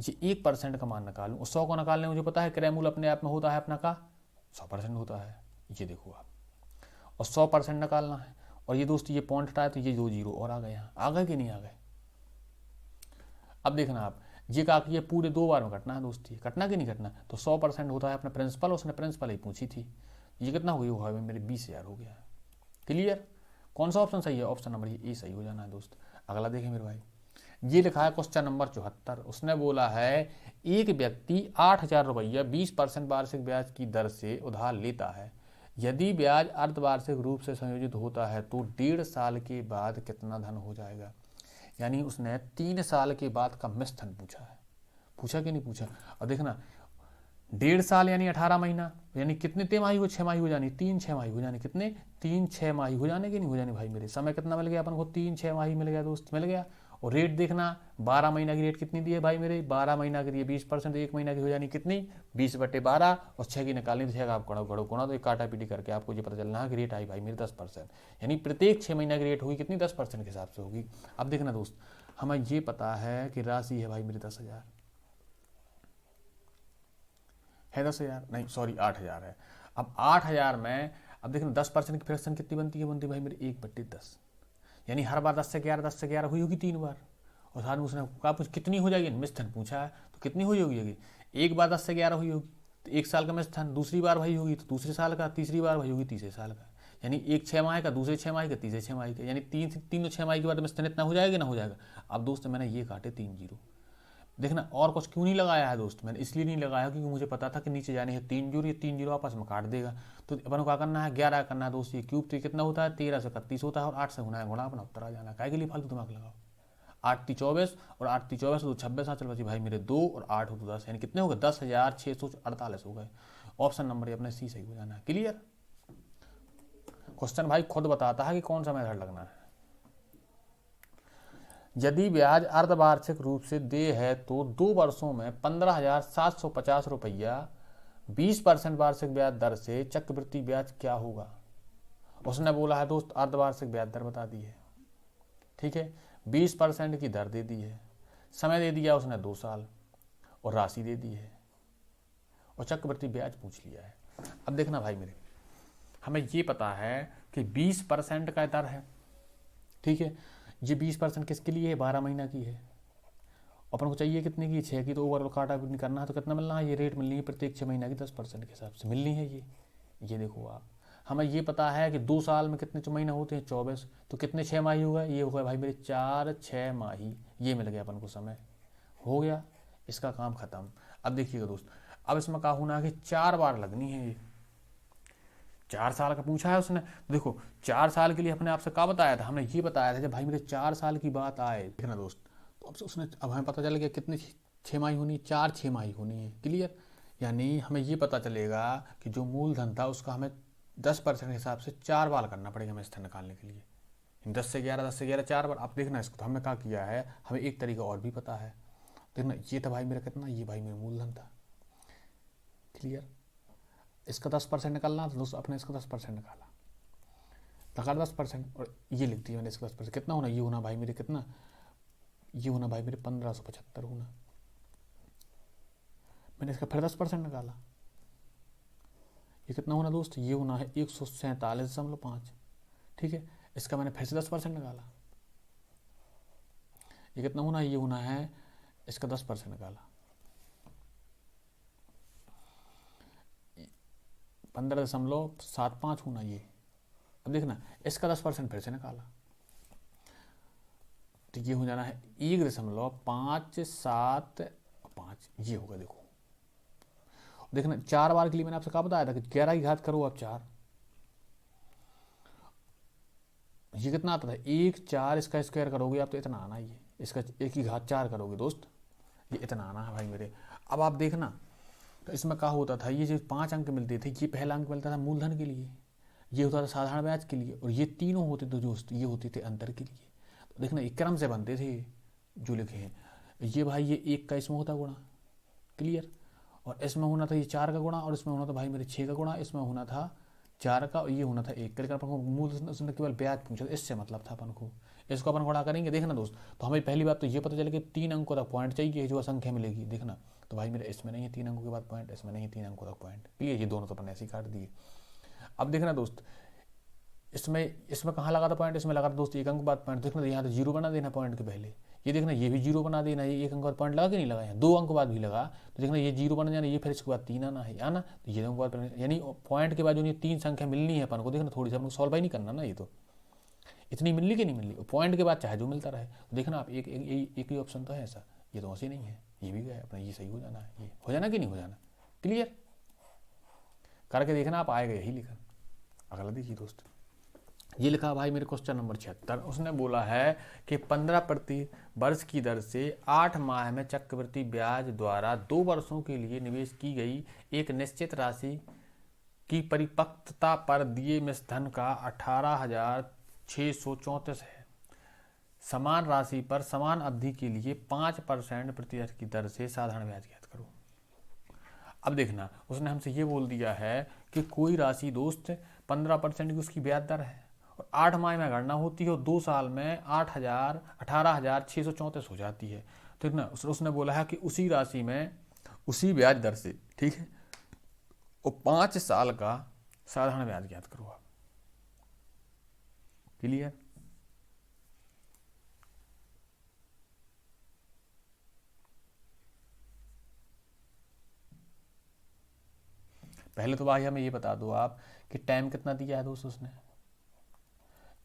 ये 1% का मान निकालूं और 100 को निकालने मुझे पता है क्रयमूल अपने आप में होता है अपना का 100% होता है, ये देखो आप, और 100% निकालना है। और ये दोस्त ये पॉइंट हटाए तो ये 2 जीरो और आ गए, यहाँ आ गए कि नहीं आ गए। अब देखना आप ये कहा कि ये पूरे 2 बार में कटना है दोस्त, ये कटना कि नहीं कटना, तो 100% होता है अपना प्रिंसिपल, उसने प्रिंसिपल ही पूछी थी। ये कितना हो गया, मेरे 20,000 हो गया। क्लियर, कौन सा ऑप्शन सही है, ऑप्शन नंबर ए सही हो जाना है दोस्त। अगला देखें मेरे भाई, ये लिखा है क्वेश्चन नंबर 74, उसने बोला है एक व्यक्ति 8,000 रुपया 20% वार्षिक ब्याज की दर से उधार लेता है, यदि ब्याज अर्धवार्षिक रूप से संयोजित होता है तो 1.5 साल के बाद कितना धन हो जाएगा। यानी उसने 3 साल के बाद का मिश्रण पूछा है, पूछा कि नहीं पूछा। और देखना 1.5 साल यानी 18 महीना, यानी कितने तिमाही हो, 6 माही हो जानी, 3 6 हो जाने, कितने 3 6 माही हो जाने कि नहीं हो जाने भाई मेरे। समय कितना मिल गया अपन को, 3 6 माही मिल गया दोस्त, मिल गया। और रेट देखना 12 महीना की रेट कितनी दी है भाई मेरे, 12 महीना की 20%, 1 महीना की हो जानी कितनी 20/12, और 6 की निकालनी तो 6 का आप गढ़ो गुणा, तो एक काटा पीटी करके आपको ये पता चलना है कि रेट आई भाई मेरी 10%, यानी प्रत्येक 6 महीना की रेट होगी कितनी 10% के हिसाब से होगी। अब देखना दोस्त हमें ये पता है कि राशि है भाई मेरी 10,000 है, 10,000 नहीं सॉरी 8,000 है। अब 8,000 में अब देखना 10% की फ्रैक्शन कितनी बनती है भाई मेरी 1/10, यानी हर बार 10 से 11 हुई होगी 3 बार। और साथ में उसने कहा कुछ कितनी हो जाएगी, मिश्रण पूछा है तो कितनी हुई होगी, एक बार 10 से 11 हुई होगी तो 1 साल का मिश्रण, दूसरी बार भाई होगी तो दूसरे साल का, तीसरी बार भाई होगी तीसरे साल का, यानी एक 6 माह का, दूसरे 6 माह का, तीसरे 6 माह का, यानी तीनों 6 माह के बाद मिश्रण इतना हो जाएगा ना हो जाएगा। अब दोस्त मैंने ये काटे 3 जीरो, देखना और कुछ क्यों नहीं लगाया है दोस्त, मैंने इसलिए नहीं लगाया क्योंकि मुझे पता था कि नीचे जाने है 3 जीरो, ये 3 जीरो आपस में काट देगा। तो अपन को क्या करना है 11 करना है दोस्त, ये क्यूब तो कितना होता है 13 से 31 होता है, और 8 से गुणा है, गुणा अपना उत्तर आ जाना है, काय के लिए फालतू दिमाग लगाओ। 8 × 24 और 8 × 24 तो 26 चल बची भाई मेरे 2 और 8 हो तो 10, यानी कितने हो गए 10,648 हो गए। ऑप्शन नंबर ये अपने सी सही हो जाना है। क्लियर, क्वेश्चन भाई खुद बताता है कि कौन सा मेथड लगना है। यदि ब्याज अर्धवार्षिक रूप से देय है तो 2 वर्षों में 15,750 रुपया 20% वार्षिक ब्याज दर से चक्रवृद्धि ब्याज क्या होगा। उसने बोला है दोस्त अर्धवार्षिक ब्याज दर बता दी है, ठीक है, 20% की दर दे दी है, समय दे दिया उसने 2 साल, और राशि दे दी है, और चक्रवृद्धि ब्याज पूछ लिया है। अब देखना भाई मेरे, हमें ये पता है कि 20% का दर है, ठीक है, ये 20% किसके लिए है 12 महीना की है, अपन को चाहिए कितने की 6 की, तो ओवरऑल काटा भी नहीं करना है तो कितना मिलना है, ये रेट मिलनी है प्रत्येक 6 महीना की 10% के हिसाब से मिलनी है ये देखो आप। हमें ये पता है कि 2 साल में कितने महीना होते हैं 24, तो कितने 6 माही हो गए, ये हो गए भाई मेरे 4 6 माही, ये मिल गया अपन को समय, हो गया इसका काम खत्म। अब देखिएगा दोस्त, अब इसमें क्या होना है कि 4 बार लगनी है। ये 4 साल का पूछा है उसने। देखो 4 साल के लिए अपने आप से क्या बताया था, हमने ये बताया था कि भाई मेरे 4 साल की बात आए, देखना दोस्त। तो अब से उसने, अब हमें पता चल गया कितनी छमाही होनी है, 4 छमाही होनी है। क्लियर, यानी हमें ये पता चलेगा कि जो मूलधन था उसका हमें 10% के हिसाब से 4 बार करना पड़ेगा हमें स्तर निकालने के लिए। 10 से 11, 10 से 11 4 बार। आप देखना इसको, तो हमने क्या किया है, हमें एक तरीका और भी पता है। देखना ये था भाई मेरा कितना, ये भाई मेरा मूलधन था। क्लियर, इसका 10% निकालना तो दोस्तों अपने इसका 10% निकाला, लगा 10%, और ये लिख दिया मैंने इसका 10%। कितना होना, ये होना भाई मेरे कितना, ये होना भाई मेरे 1575 होना। मैंने इसका फिर 10% निकाला, ये कितना होना दोस्त, ये होना है 147.5। ठीक है, इसका मैंने फिर से 10% निकाला, ये कितना होना, ये होना है, इसका 10% निकाला, 15.75 होना ये। अब देखना इसका 10% फिर से निकाला, तो ये हो जाना है 1.575, ये होगा। देखो देखना 4 बार के लिए मैंने आपसे कहा बताया था कि 11 की घात करो आप 4, ये कितना आता था 1/4, इसका स्क्वायर करोगे आप तो इतना आना, ये इसका 1 की घात 4 करोगे दोस्त, ये इतना आना है भाई मेरे। अब आप देखना, तो इसमें क्या होता था, ये जो 5 अंक मिलते थे, ये पहला अंक मिलता था मूलधन के लिए, ये होता था साधारण ब्याज के लिए, और ये तीनों होते थे दोस्त, ये होते थे अंतर के लिए। तो देखना एक क्रम से बनते थे जो लिखे हैं, ये भाई ये 1 का इसमें होता गुणा। क्लियर, और इसमें होना था ये 4 का गुणा, और इसमें होना था भाई मेरे 6 का गुणा, इसमें होना था 4 का, और ये होना था 1 करके अपन को मूल उसने केवल ब्याज पूछा, इससे मतलब था अपन को। इसको अपन गुणा करेंगे, देखना दोस्त, तो हमें पहली बात तो ये पता चले कि 3 अंकों तक पॉइंट चाहिए जो असंख्या मिलेगी। देखना तो भाई मेरे इसमें नहीं है 3 अंकों के बाद पॉइंट, इसमें नहीं है 3 अंकों तक पॉइंट। क्लियर, ये दोनों तो अपन ऐसे ही काट दिए। अब देखना दोस्त, इसमें इसमें कहाँ लगा था पॉइंट, इसमें लगा था दोस्त 1 अंक बाद पॉइंट। देखना यहाँ तो 0 बना देना पॉइंट के पहले, ये देखना ये भी 0 बना देना, ये 1 अंक बाद पॉइंट लगा कि नहीं लगा, यहाँ 2 अंक बाद भी लगा, तो देखना ये 0 बन जाना, ये फिर इसके बाद 3 आना है आना, तो ये अंक बाद, यानी पॉइंट के बाद जो ये 3 संख्या मिलनी है अपन को, देखना थोड़ी सी अपन को सॉल्व ही नहीं करना ना, ये तो इतनी मिलनी कि नहीं मिलनी, पॉइंट के बाद चाहे जो मिलता रहे। तो देखना आप एक ही ऑप्शन तो है ऐसा, ये तो ऐसे नहीं है, ये भी गया अपना, ये सही हो जाना है, ये हो जाना कि नहीं हो जाना। क्लियर करके देखना आप, आएगा यही लिखा। अगला देखिए दोस्त, ये लिखा भाई मेरे क्वेश्चन नंबर 76, उसने बोला है कि 15 प्रति वर्ष की दर से 8 माह में चक्रवृद्धि ब्याज द्वारा 2 वर्षों के लिए निवेश की गई एक निश्चित राशि की परिपक्वता पर दिए धन का 18,634 है। समान राशि पर समान अवधि के लिए 5% प्रतिशत की दर से साधारण ब्याज ज्ञात करो। अब देखना उसने हमसे ये बोल दिया है कि कोई राशि दोस्त 15% की उसकी ब्याज दर है, और 8 माह में गणना होती है, और 2 साल में 18,634 हो जाती है। तो ना उसने बोला है कि उसी राशि में उसी ब्याज दर से, ठीक है, और 5 साल का साधारण ब्याज ज्ञात करो आप। क्लियर, पहले तो भाई हमें ये बता दो आप कि टाइम कितना दिया है दोस्त उसने,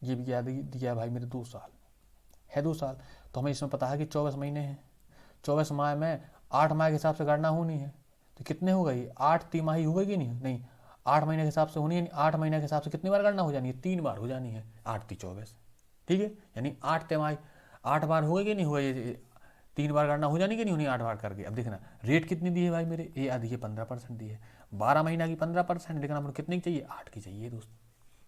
ये भी क्या दिया है भाई मेरे 2 साल है, 2 साल, तो हमें इसमें पता है कि 24 महीने हैं, 24 माह में 8 माह के हिसाब से गणना होनी है, तो कितने हो गई 8 तिमाही हो गई कि नहीं 8 महीने के हिसाब से होनी है, 8 महीने के हिसाब से कितनी बार गणना हो जानी है, 3 बार हो जानी है, 8 × 24, ठीक है, यानी 8 तिमाही 8 बार हो गई कि नहीं हो गई, 3 बार गणना हो जानी कि नहीं होनी 8 बार करके। अब देखना रेट कितनी दी है भाई मेरे, ये आधी है 15% दी है, 12 महीना की 15%, लेकिन हमको कितनी चाहिए 8 की चाहिए दोस्त,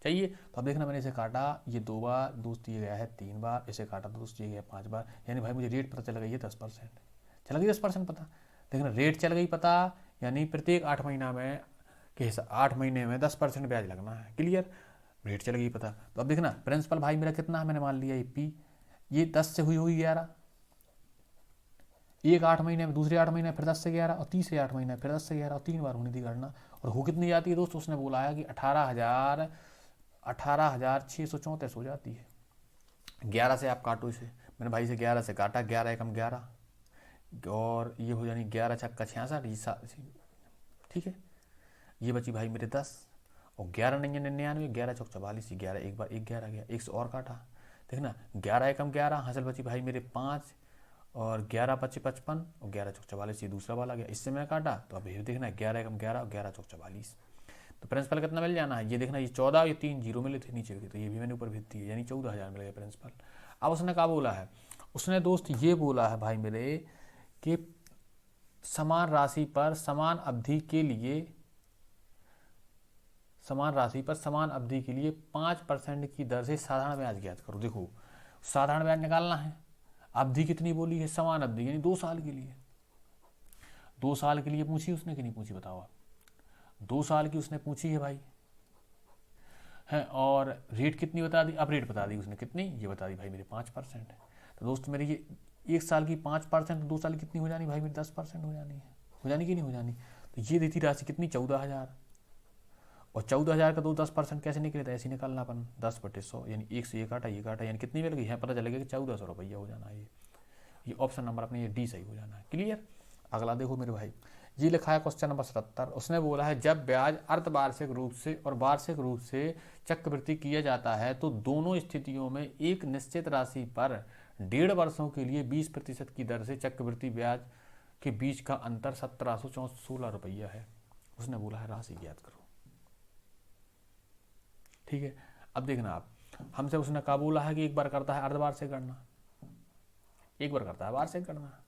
चाहिए। तो अब देखना मैंने इसे काटा, ये 2 बार दोस्त, ये गया है 3 बार, इसे काटा दोस्त, ये गया 5 बार, यानी भाई मुझे रेट पता चल गई है 10%, चल गई 10% पता। देखना रेट चल गई पता, यानी प्रत्येक 8 महीना में के हिसाब 8 महीने में 10% ब्याज लगना है। क्लियर, रेट चल गई पता। तो अब देखना प्रिंसिपल भाई मेरा कितना है, मैंने मान लिया ये पी, ये 10 से हुई 11, एक 8 महीने में, दूसरे 8 महीने फिर 10 से 11, और तीसरे 8 महीने फिर 10 से 11, और 3 बार होनी थी गणना, और हो कितनी जाती है दोस्त, उसने बोला है कि 18,634 हो जाती है। 11 से आप काटो इसे, मैंने भाई से 11 से काटा, 11 एकम 11, और ये हो जानी 11 छक्का 66, ठीक है, ये बची भाई मेरे 10, और 11 नहीं 99, 11 चौक 44, 11 एक बार 1 11 गया, 1 से और काटा, देखना 11 एकम 11, हासिल बची भाई मेरे 5, और 11 25 55 और 11 चौक 44, ये दूसरा वाला गया, इससे मैं काटा तो अब ये देखना है 11 एकम 11 और 11 चौक 44, तो प्रिंसिपल कितना मिल जाना है, ये देखना, ये 14 ये 3 जीरो मिले थे नीचे के, तो ये भी मैंने ऊपर भेज दी है, यानी 14,000 मिल गया प्रिंसिपल। अब उसने क्या बोला है, उसने दोस्त ये बोला है भाई मेरे कि समान राशि पर समान अवधि के लिए, समान राशि पर समान अवधि के लिए 5% की दर से साधारण ब्याज ज्ञात करो। देखो साधारण ब्याज निकालना है, अवधि कितनी बोली है, समान अवधि यानी 2 साल के लिए, 2 साल के लिए पूछी उसने कि नहीं पूछी बताओ आप, 2 साल की उसने पूछी है भाई है, और रेट कितनी बता दी, अब रेट बता दी उसने कितनी, ये बता दी भाई मेरे 5% है। तो दोस्त मेरे ये 1 साल की 5%, 2 साल की कितनी हो जानी भाई मेरी 10% हो जानी है, हो जानी कि नहीं हो जानी। तो ये देती राशि कितनी 14,000, और 14,000 का 10% कैसे निकले था, ऐसे निकालना अपन 10/100, यानी 1 से 1 काटा, ये काटा, यानी कितनी मिल गई है, पता चलेगा कि 1400 रुपया हो जाना है। ये ऑप्शन नंबर अपने ये डी सही हो जाना है। क्लियर। अगला देखो मेरे भाई, ये लिखा है क्वेश्चन नंबर 77, उसने बोला है जब ब्याज अर्धवार्षिक रूप से और वार्षिक रूप से चक्रवृद्धि किया जाता है तो दोनों स्थितियों में एक निश्चित राशि पर 1.5 वर्षों के लिए 20% की दर से चक्रवृद्धि ब्याज के बीच का अंतर 1716 रुपया है। उसने बोला है राशि ज्ञात करो। ठीक है, अब देखना आप, हमसे उसने कहा बोला है कि एक बार करता है अर्धवार्षिक गणना, एक बार करता है वार्षिक गणना।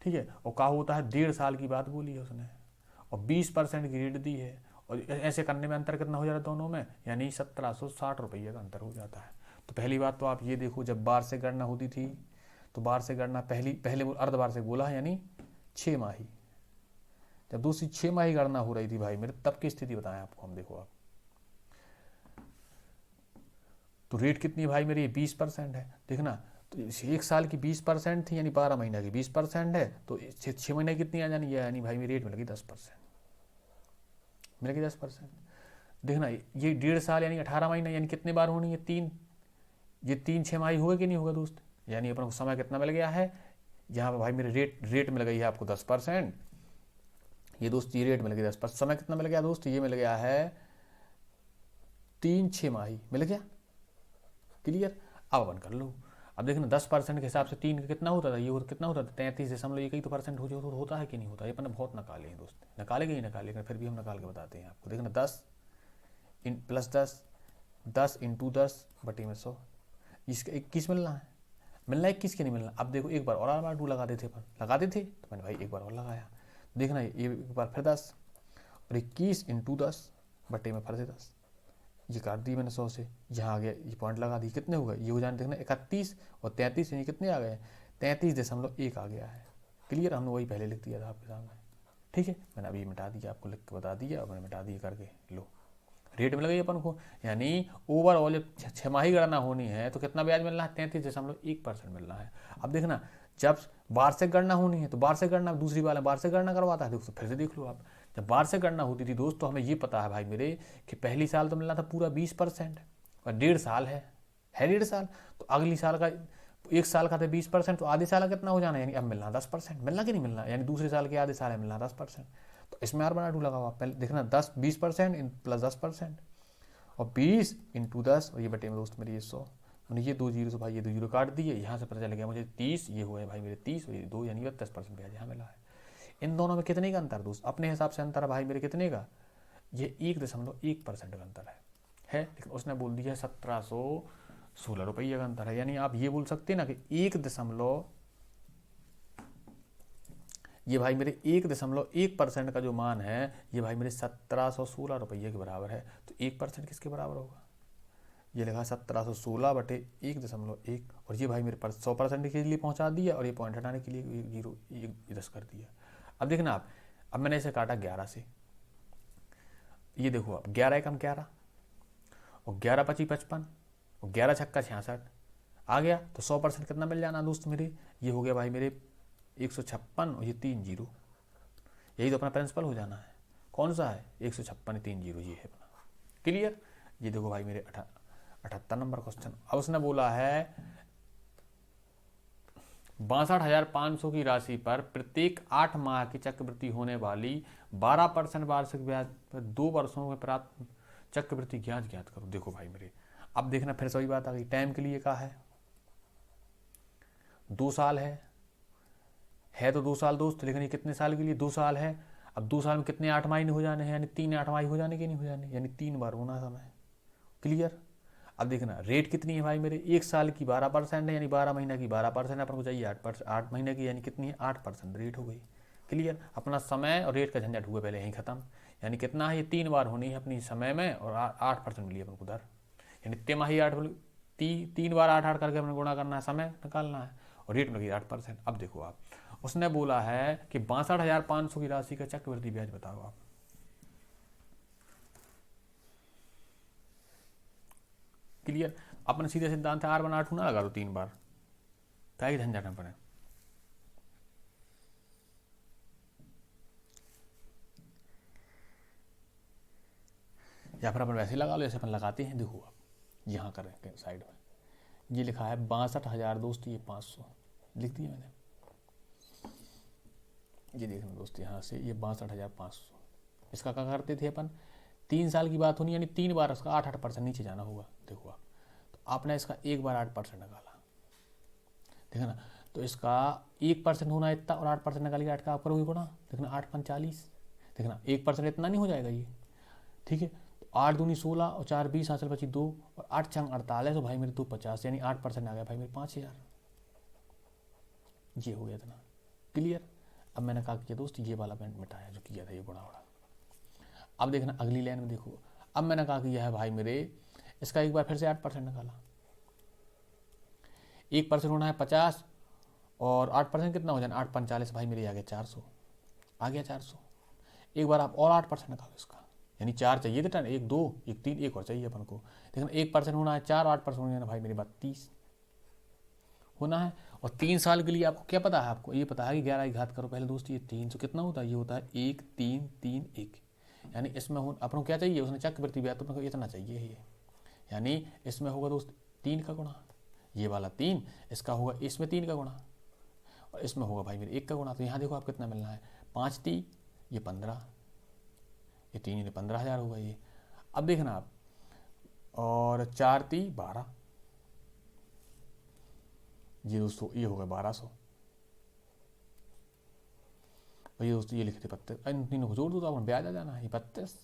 ठीक है, और कहा होता है 1.5 साल की बात बोली है उसने, और 20% की रेट दी है, और ऐसे करने में अंतर कितना हो जाता है दोनों में, यानी 1760 रुपये का अंतर हो जाता है। तो पहली बात तो आप ये देखो, जब वार्षिक गणना होती थी तो वार्षिक गणना पहले अर्धवार्षिक बोला है यानी 6 माही, जब दूसरी 6 माही गणना हो रही थी भाई मेरे, तब की स्थिति बताएं आपको हम। देखो आप, तो रेट कितनी भाई मेरी 20% है, देखना, तो 1 साल की 20% थी, यानी 12 महीना की 20% है, तो 6 महीने कितनी आ जानी है, यानी भाई मेरी रेट मिल गई 10%, मिल गई 10%। देखना ये 1.5 साल यानी 18 महीना, यानी कितने बार होनी है, 3, ये 3 छमाही होगा कि नहीं होगा दोस्त, यानी अपन को समय कितना मिल गया है, यहाँ पर भाई मेरे रेट मिल गई है आपको 10%, ये दोस्त ये रेट मिल गई 10%, समय कितना मिल गया दोस्त, ये मिल गया है 3 छमाही मिल गया। क्लियर। अब अपन कर लो, अब देखना 10% के हिसाब से 3 का कितना होता था, ये कितना होता था 33.1 हो, होता है कि नहीं होता, ये अपन बहुत नकाले हैं दोस्त, नकालेगा ही नकालेगा, फिर भी हम निकाल के बताते हैं आपको। देखना 10 + 10, 10 × 10/100, इसका 21 मिलना है, 21 के नहीं मिलना। अब देखो एक बार और R/2 लगा देते अपन, लगाते थे तो मैंने भाई एक बार और लगाया, देखना ये एक बार फिर 10 और 21 × 10/में फिर से 10, ये काट दी मैंने 100 से, यहाँ आ गया, ये पॉइंट लगा दी, कितने हो गए, ये हो जाने देखना 31 और 33, यानी कितने आ गए, 33.1 आ गया है। क्लियर, हमने वही पहले लिख दिया था आपके सामने। ठीक है, मैंने अभी मिटा दिया, आपको लिख के बता दिया, और मैंने मिटा दिया करके, लो रेट मिल गई अपन को, यानी ओवरऑल जब 6 माही गणना होनी है तो कितना ब्याज मिलना है, 33.1% मिलना है। अब देखना जब वार्षिक गणना होनी है तो वार्षिक गणना दूसरी वाला वार्षिक गणना करवाता है, दोस्तों फिर से देख लो आप, जब वार्षिक गणना होती थी दोस्त तो हमें ये पता है भाई मेरे कि पहली साल तो मिलना था पूरा 20%, और 1.5 साल है 1.5 साल, तो अगली साल का 1 साल का था 20%, तो आधे साल का कितना हो जाना, यानी अब मिलना 10%, मिलना कि नहीं मिलना, यानी दूसरे साल के आधे साल है मिलना 10%, तो इसमें R/2 लगा हुआ, पहले देखना 20% + 10%, और 20 × 10, और ये बटे में दोस्त मेरी ये 100, मैंने ये 2 जीरो से भाई ये 2 जीरो काट दिए, यहाँ से पता चल गया मुझे 30, ये हुआ है भाई मेरे 30 और ये 2, यानी 10% ब्याज यहाँ मिला है। इन दोनों में कितने का अंतर दोस्त, अपने हिसाब से अंतर है भाई मेरे कितने का, ये 1.1% का अंतर है, लेकिन उसने बोल दिया 1716 रुपये का अंतर है, यानी आप ये बोल सकते हैं ना कि 1% का जो मान है ये भाई मेरे 1716 रुपये के बराबर है, तो 1% किसके बराबर होगा, ये लिखा 1716/1.1, और ये भाई मेरे पास 100% के लिए पहुंचा दिया, और ये पॉइंट हटाने के लिए 10 कर दिया। अब देखना आप, अब मैंने इसे काटा 11 से, ये देखो आप 11 एकम 11 और 11 × 25 = 55 और 11 × 6 = 66 आ गया, तो 100% कितना मिल जाना दोस्त मेरे, ये हो गया भाई मेरे 156 और ये 3 जीरो, यही तो अपना प्रिंसिपल हो जाना है, कौन सा है 156 3 जीरो, ये है अपना। क्लियर। ये देखो भाई मेरे 78 नंबर क्वेश्चन, अब उसने बोला है 62,500 की राशि पर प्रत्येक 8 माह की चक्रवृद्धि होने वाली 12% वार्षिक ब्याज पर 2 वर्षों में प्राप्त चक्रवृद्धि ज्ञात करो। देखो भाई मेरे, अब देखना फिर से वही बात आ गई, टाइम के लिए कहा है 2 साल है तो 2 साल दोस्त, लेकिन ये कितने साल के लिए? 2 साल है। अब 2 साल में कितने 8 महीने हो जाने हैं, यानी 3 8 हो जाने के नहीं हो जाने, यानी 3 बार होना समय। क्लियर। अब देखना रेट कितनी है भाई मेरे, 1 साल की 12% है, यानी 12 महीने की 12%, अपन को चाहिए 8%, 8 महीने की यानी कितनी है 8% रेट हो गई। क्लियर। अपना समय और रेट का झंझट हुआ पहले यहीं खत्म। यानी कितना है, ये 3 बार होनी है अपनी समय में, और 8% मिली अपन को दर, यानी तिमाही 8 3 बार 8 करके अपने गुणा करना है, समय निकालना है, और रेट में लगी 8%। अब देखो आप, उसने बोला है कि 62,500 की राशि का चक्रवृद्धि ब्याज बताओ आप। क्लियर। अपने सीधे सिद्धांत है R1 R2 ना लगा दो 3 बार, क्या ही झंझट में पड़े। या फिर अपन वैसे ही लगा लो जैसे अपन लगाते हैं। देखो आप यहाँ करें साइड में, ये लिखा है 62,000 दोस्त, ये 500 लिख दिया मैंने। ये देखना दोस्त यहाँ से, ये 62,500, इसका क्या करते थे अपन, 3 साल की बात होनी, यानी 3 बार उसका 8% नीचे जाना होगा। देखो आप, तो आपने इसका एक बार 8% निकाला, देखा ना, तो इसका 1% होना इतना, और 8% निकालिए 8 का आप करोगे गुणा, देखना 8 5 40, देखना 1% इतना नहीं हो जाएगा ये। ठीक है, तो 8 दूनी 16 और 4 20, हासिल बची 2, और 8 छंग 48, तो भाई मेरे 2 50, यानी 8% आ गया भाई मेरे 5,000। ये हो गया इतना। क्लियर। अब मैंने कहा किया दोस्त, ये वाला मैंने मिटाया जो किया था ये गुणा उड़ा। अब देखना अगली लाइन में, देखो अब मैंने कहा कि यह है भाई मेरे, इसका एक बार फिर से 8% निकाला, 1% होना है 50, और 8% कितना हो जाए 8 45, भाई मेरे आ गया 400, आ गया 400। एक बार आप और 8% निकालो इसका, यानी 4 चाहिए थे, 1 2 1 3, एक और चाहिए अपन को। देखना 1% होना है 4, 8% होना है भाई मेरी 32 होना है। और 3 साल के लिए आपको क्या पता है, आपको ये पता है कि 11 की घात करो पहले दोस्त, ये 300 कितना होता है, ये होता है 1 3 3 1, यानी इसमें हो अपन को क्या चाहिए, उसने चक्रवृद्धि ब्याज तो अपन को इतना चाहिए ये, यानी इसमें होगा दोस्त 3 का गुणा, ये वाला 3, इसका होगा इसमें 3 का गुणा, और इसमें होगा भाई मेरे 1 का गुणा। तो यहाँ देखो आप कितना मिलना है, 5 3 ये 15, ये 3 ये 15,000 होगा ये। अब देखना आप, और 4 3 12, ये दोस्तों ये होगा 1200, और ये दोस्तों ये लिखे थे 32, इन तीनों को जोड़ दो तो अपन ब्याज आ जाना है, ये 32,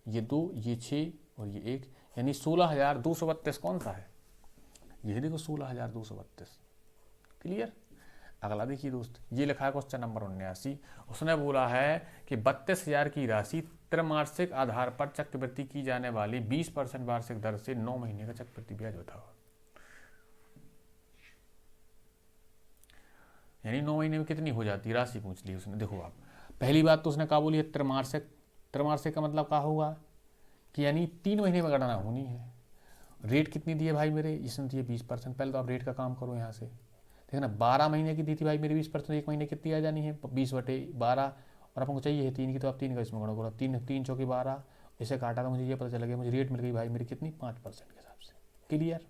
ये 2 ये 6 और ये 1, यानी 16,232 कौन सा है, ये देखो 16,232। क्लियर। अगला देखिए दोस्त, ये लिखा है क्वेश्चन नंबर 79, उसने बोला है कि 32,000 की राशि त्रैमासिक आधार पर चक्रवृद्धि की जाने वाली 20% वार्षिक दर से 9 महीने का चक्रवृद्धि ब्याज बताओ। यानी 9 महीने में कितनी हो जाती है राशि पूछ ली उसने। देखो आप, पहली बात तो उसने कहा बोली है त्रैमासिक, त्रैमासिक का मतलब क्या होगा कि यानी 3 महीने में गणना होनी है। रेट कितनी दी है भाई मेरे, इसने दी है 20%। पहले तो आप रेट का काम करो यहाँ से, देखना 12 महीने की दी थी भाई मेरी 20%, 1 महीने कितनी आ जानी है 20/12, और अपन को चाहिए है 3 की, तो आप 3 का इसमें गुणा करो, 3 3 चौकी 12, इसे काटा तो मुझे ये पता चल गया, मुझे रेट मिल गई भाई मेरी कितनी 5% के हिसाब से। क्लियर।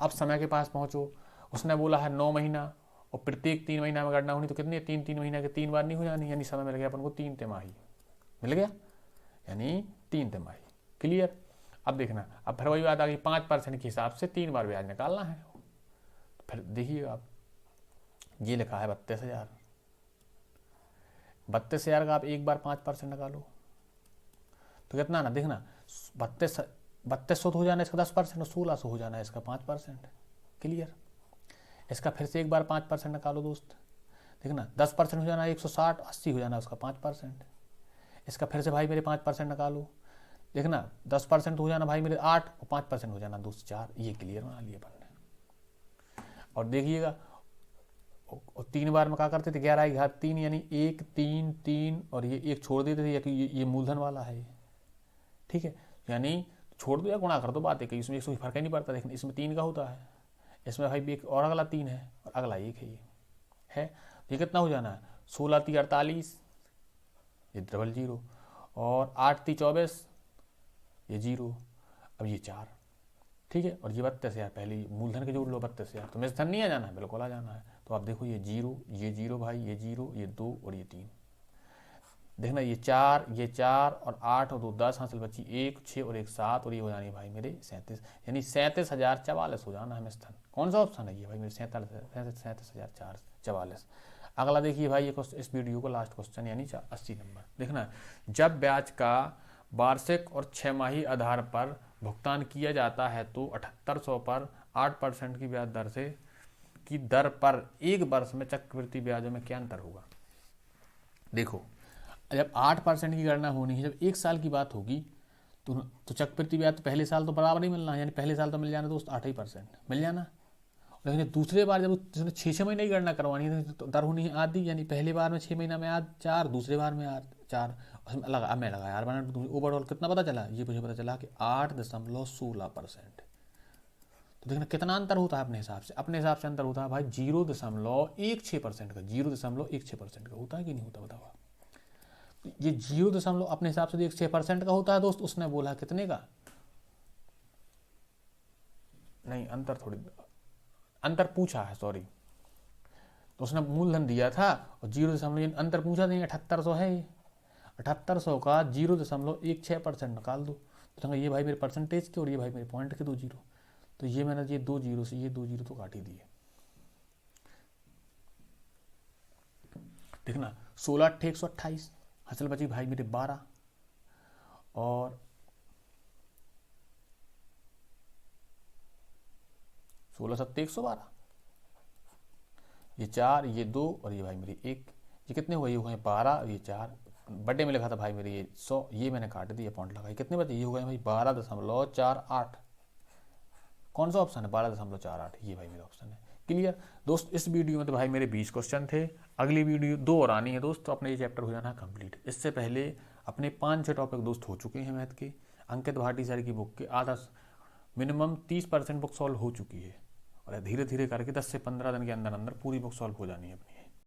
अब समय के पास पहुँचो, उसने बोला है 9 महीना, और प्रत्येक 3 महीना में गणना होनी, तो कितनी 3 महीना के 3 बार नहीं हो जानी, यानी समय मिल गया अपन को 3 तिमाही मिल गया, यानी 3 तिमाही। क्लियर। अब देखना, अब फिर वही बात आ गई 5% के हिसाब से 3 बार ब्याज निकालना है। तो फिर देखिए आप, ये लिखा है 32,000, 32,000 का आप एक बार 5% निकालो तो कितना ना, देखना 3200 तो हो जाना इसका 10%, और 1600 हो जाना है इसका 5%। क्लियर। इसका फिर से एक बार 5% निकालो दोस्त, देखना 10% हो जाना 160, 80 हो जाना उसका 5%। इसका फिर से भाई मेरे 5% निकालो, देखना 10% हो जाना भाई मेरे 8, और 5% हो जाना दोस्त 4। ये क्लियर बना लिया अपन ने। और देखिएगा, और 3 बार में क्या करते थे, 11 की घात 3, यानी 1 3 3, और ये 1 छोड़ देते थे, या ये मूलधन वाला है। ठीक है, यानी छोड़ दो या गुणा कर दो, बात है कि इसमें कोई फर्क ही नहीं पड़ता। देखना इसमें 3 का होता है, इसमें भाई एक और अगला 3 है, और अगला 1 है, ये है। ये कितना हो जाना है, 16 3 48, ये 00, और 8 3 24, ये 0, अब ये 4। ठीक है, और ये 32,000 पहले मूलधन के जोड़ लो 32,000, तो मेजधन नहीं आ जाना है, बिल्कुल आ जाना है। तो आप देखो ये 0 भाई, ये 0 ये 2 और ये 3, देखना ये चार और 8 और 2 10 हासिल बची 1 6 और 1 7 और ये हो जानी भाई मेरे 37, यानी 37,044 हो जाना हमें स्थान। कौन सा ऑप्शन है ये भाई मेरे 37,044। अगला देखिए भाई, ये इस वीडियो को लास्ट क्वेश्चन यानी 80 नंबर। देखना, जब ब्याज का वार्षिक और 6 माही आधार पर भुगतान किया जाता है तो 7800 पर 8% की ब्याज दर से की दर पर एक वर्ष में चक्रवृद्धि ब्याजों में क्या अंतर होगा। देखो, जब 8% की गणना होनी है, जब 1 साल की बात होगी तो चक्रवृद्धि ब्याज तो पहले साल तो बराबर ही मिलना है, यानी पहले साल तो मिल जाना दोस्त 8% मिल जाना। लेकिन दूसरे बार जब जिसने 6 महीने की गणना करवानी है तो दर होनी है आधी, यानी पहले बार में 6 महीना में 4, दूसरे बार में 4, उसमें लगा, अब मैं लगा यार मैंने ओवरऑल कितना पता चला, ये मुझे पता चला कि 8.16%। तो देखना कितना अंतर होता है अपने हिसाब से, अंतर होता है भाई 0.16% का, 0.16% का होता है कि नहीं होता, बताओ। ये 0. अपने हिसाब से 6% का होता है दोस्त, उसने बोला कितने का, नहीं अंतर थोड़ी, अंतर पूछा है सॉरी, तो उसने मूलधन दिया था और 0. अंतर पूछा नहीं, 7800 है ये, 7800 का 0.16% निकाल दो, तो ये भाई मेरे परसेंटेज के और ये भाई मेरे पॉइंट के 2 जीरो, तो ये मैंने ये 2 जीरो से ये 2 जीरो तो काट ही दिए। देखना 16 8 128 हासिल बची भाई मेरे 12 और 16 7 112, ये 4 ये 2 और ये भाई मेरी 1, ये कितने हुए, ये हुए 12 और ये 4, बड़े में लिखा था भाई मेरे ये 100, ये मैंने काट दिया पॉइंट लगाई, कितने बचे, ये हो गए भाई 12.48। कौन सा ऑप्शन है 12.48, ये भाई मेरा ऑप्शन है। क्लियर दोस्त, इस वीडियो में तो भाई मेरे 20 क्वेश्चन थे, अगली वीडियो 2 और आनी है दोस्त, तो अपने ये चैप्टर हो जाना कंप्लीट। इससे पहले अपने 5-6 टॉपिक दोस्त हो चुके हैं मैथ के, अंकित भाटी सर की बुक के आधा मिनिमम 30% बुक सॉल्व हो चुकी है, और धीरे धीरे करके 10 से 15 दिन के अंदर अंदर पूरी बुक सॉल्व हो जानी है अपनी।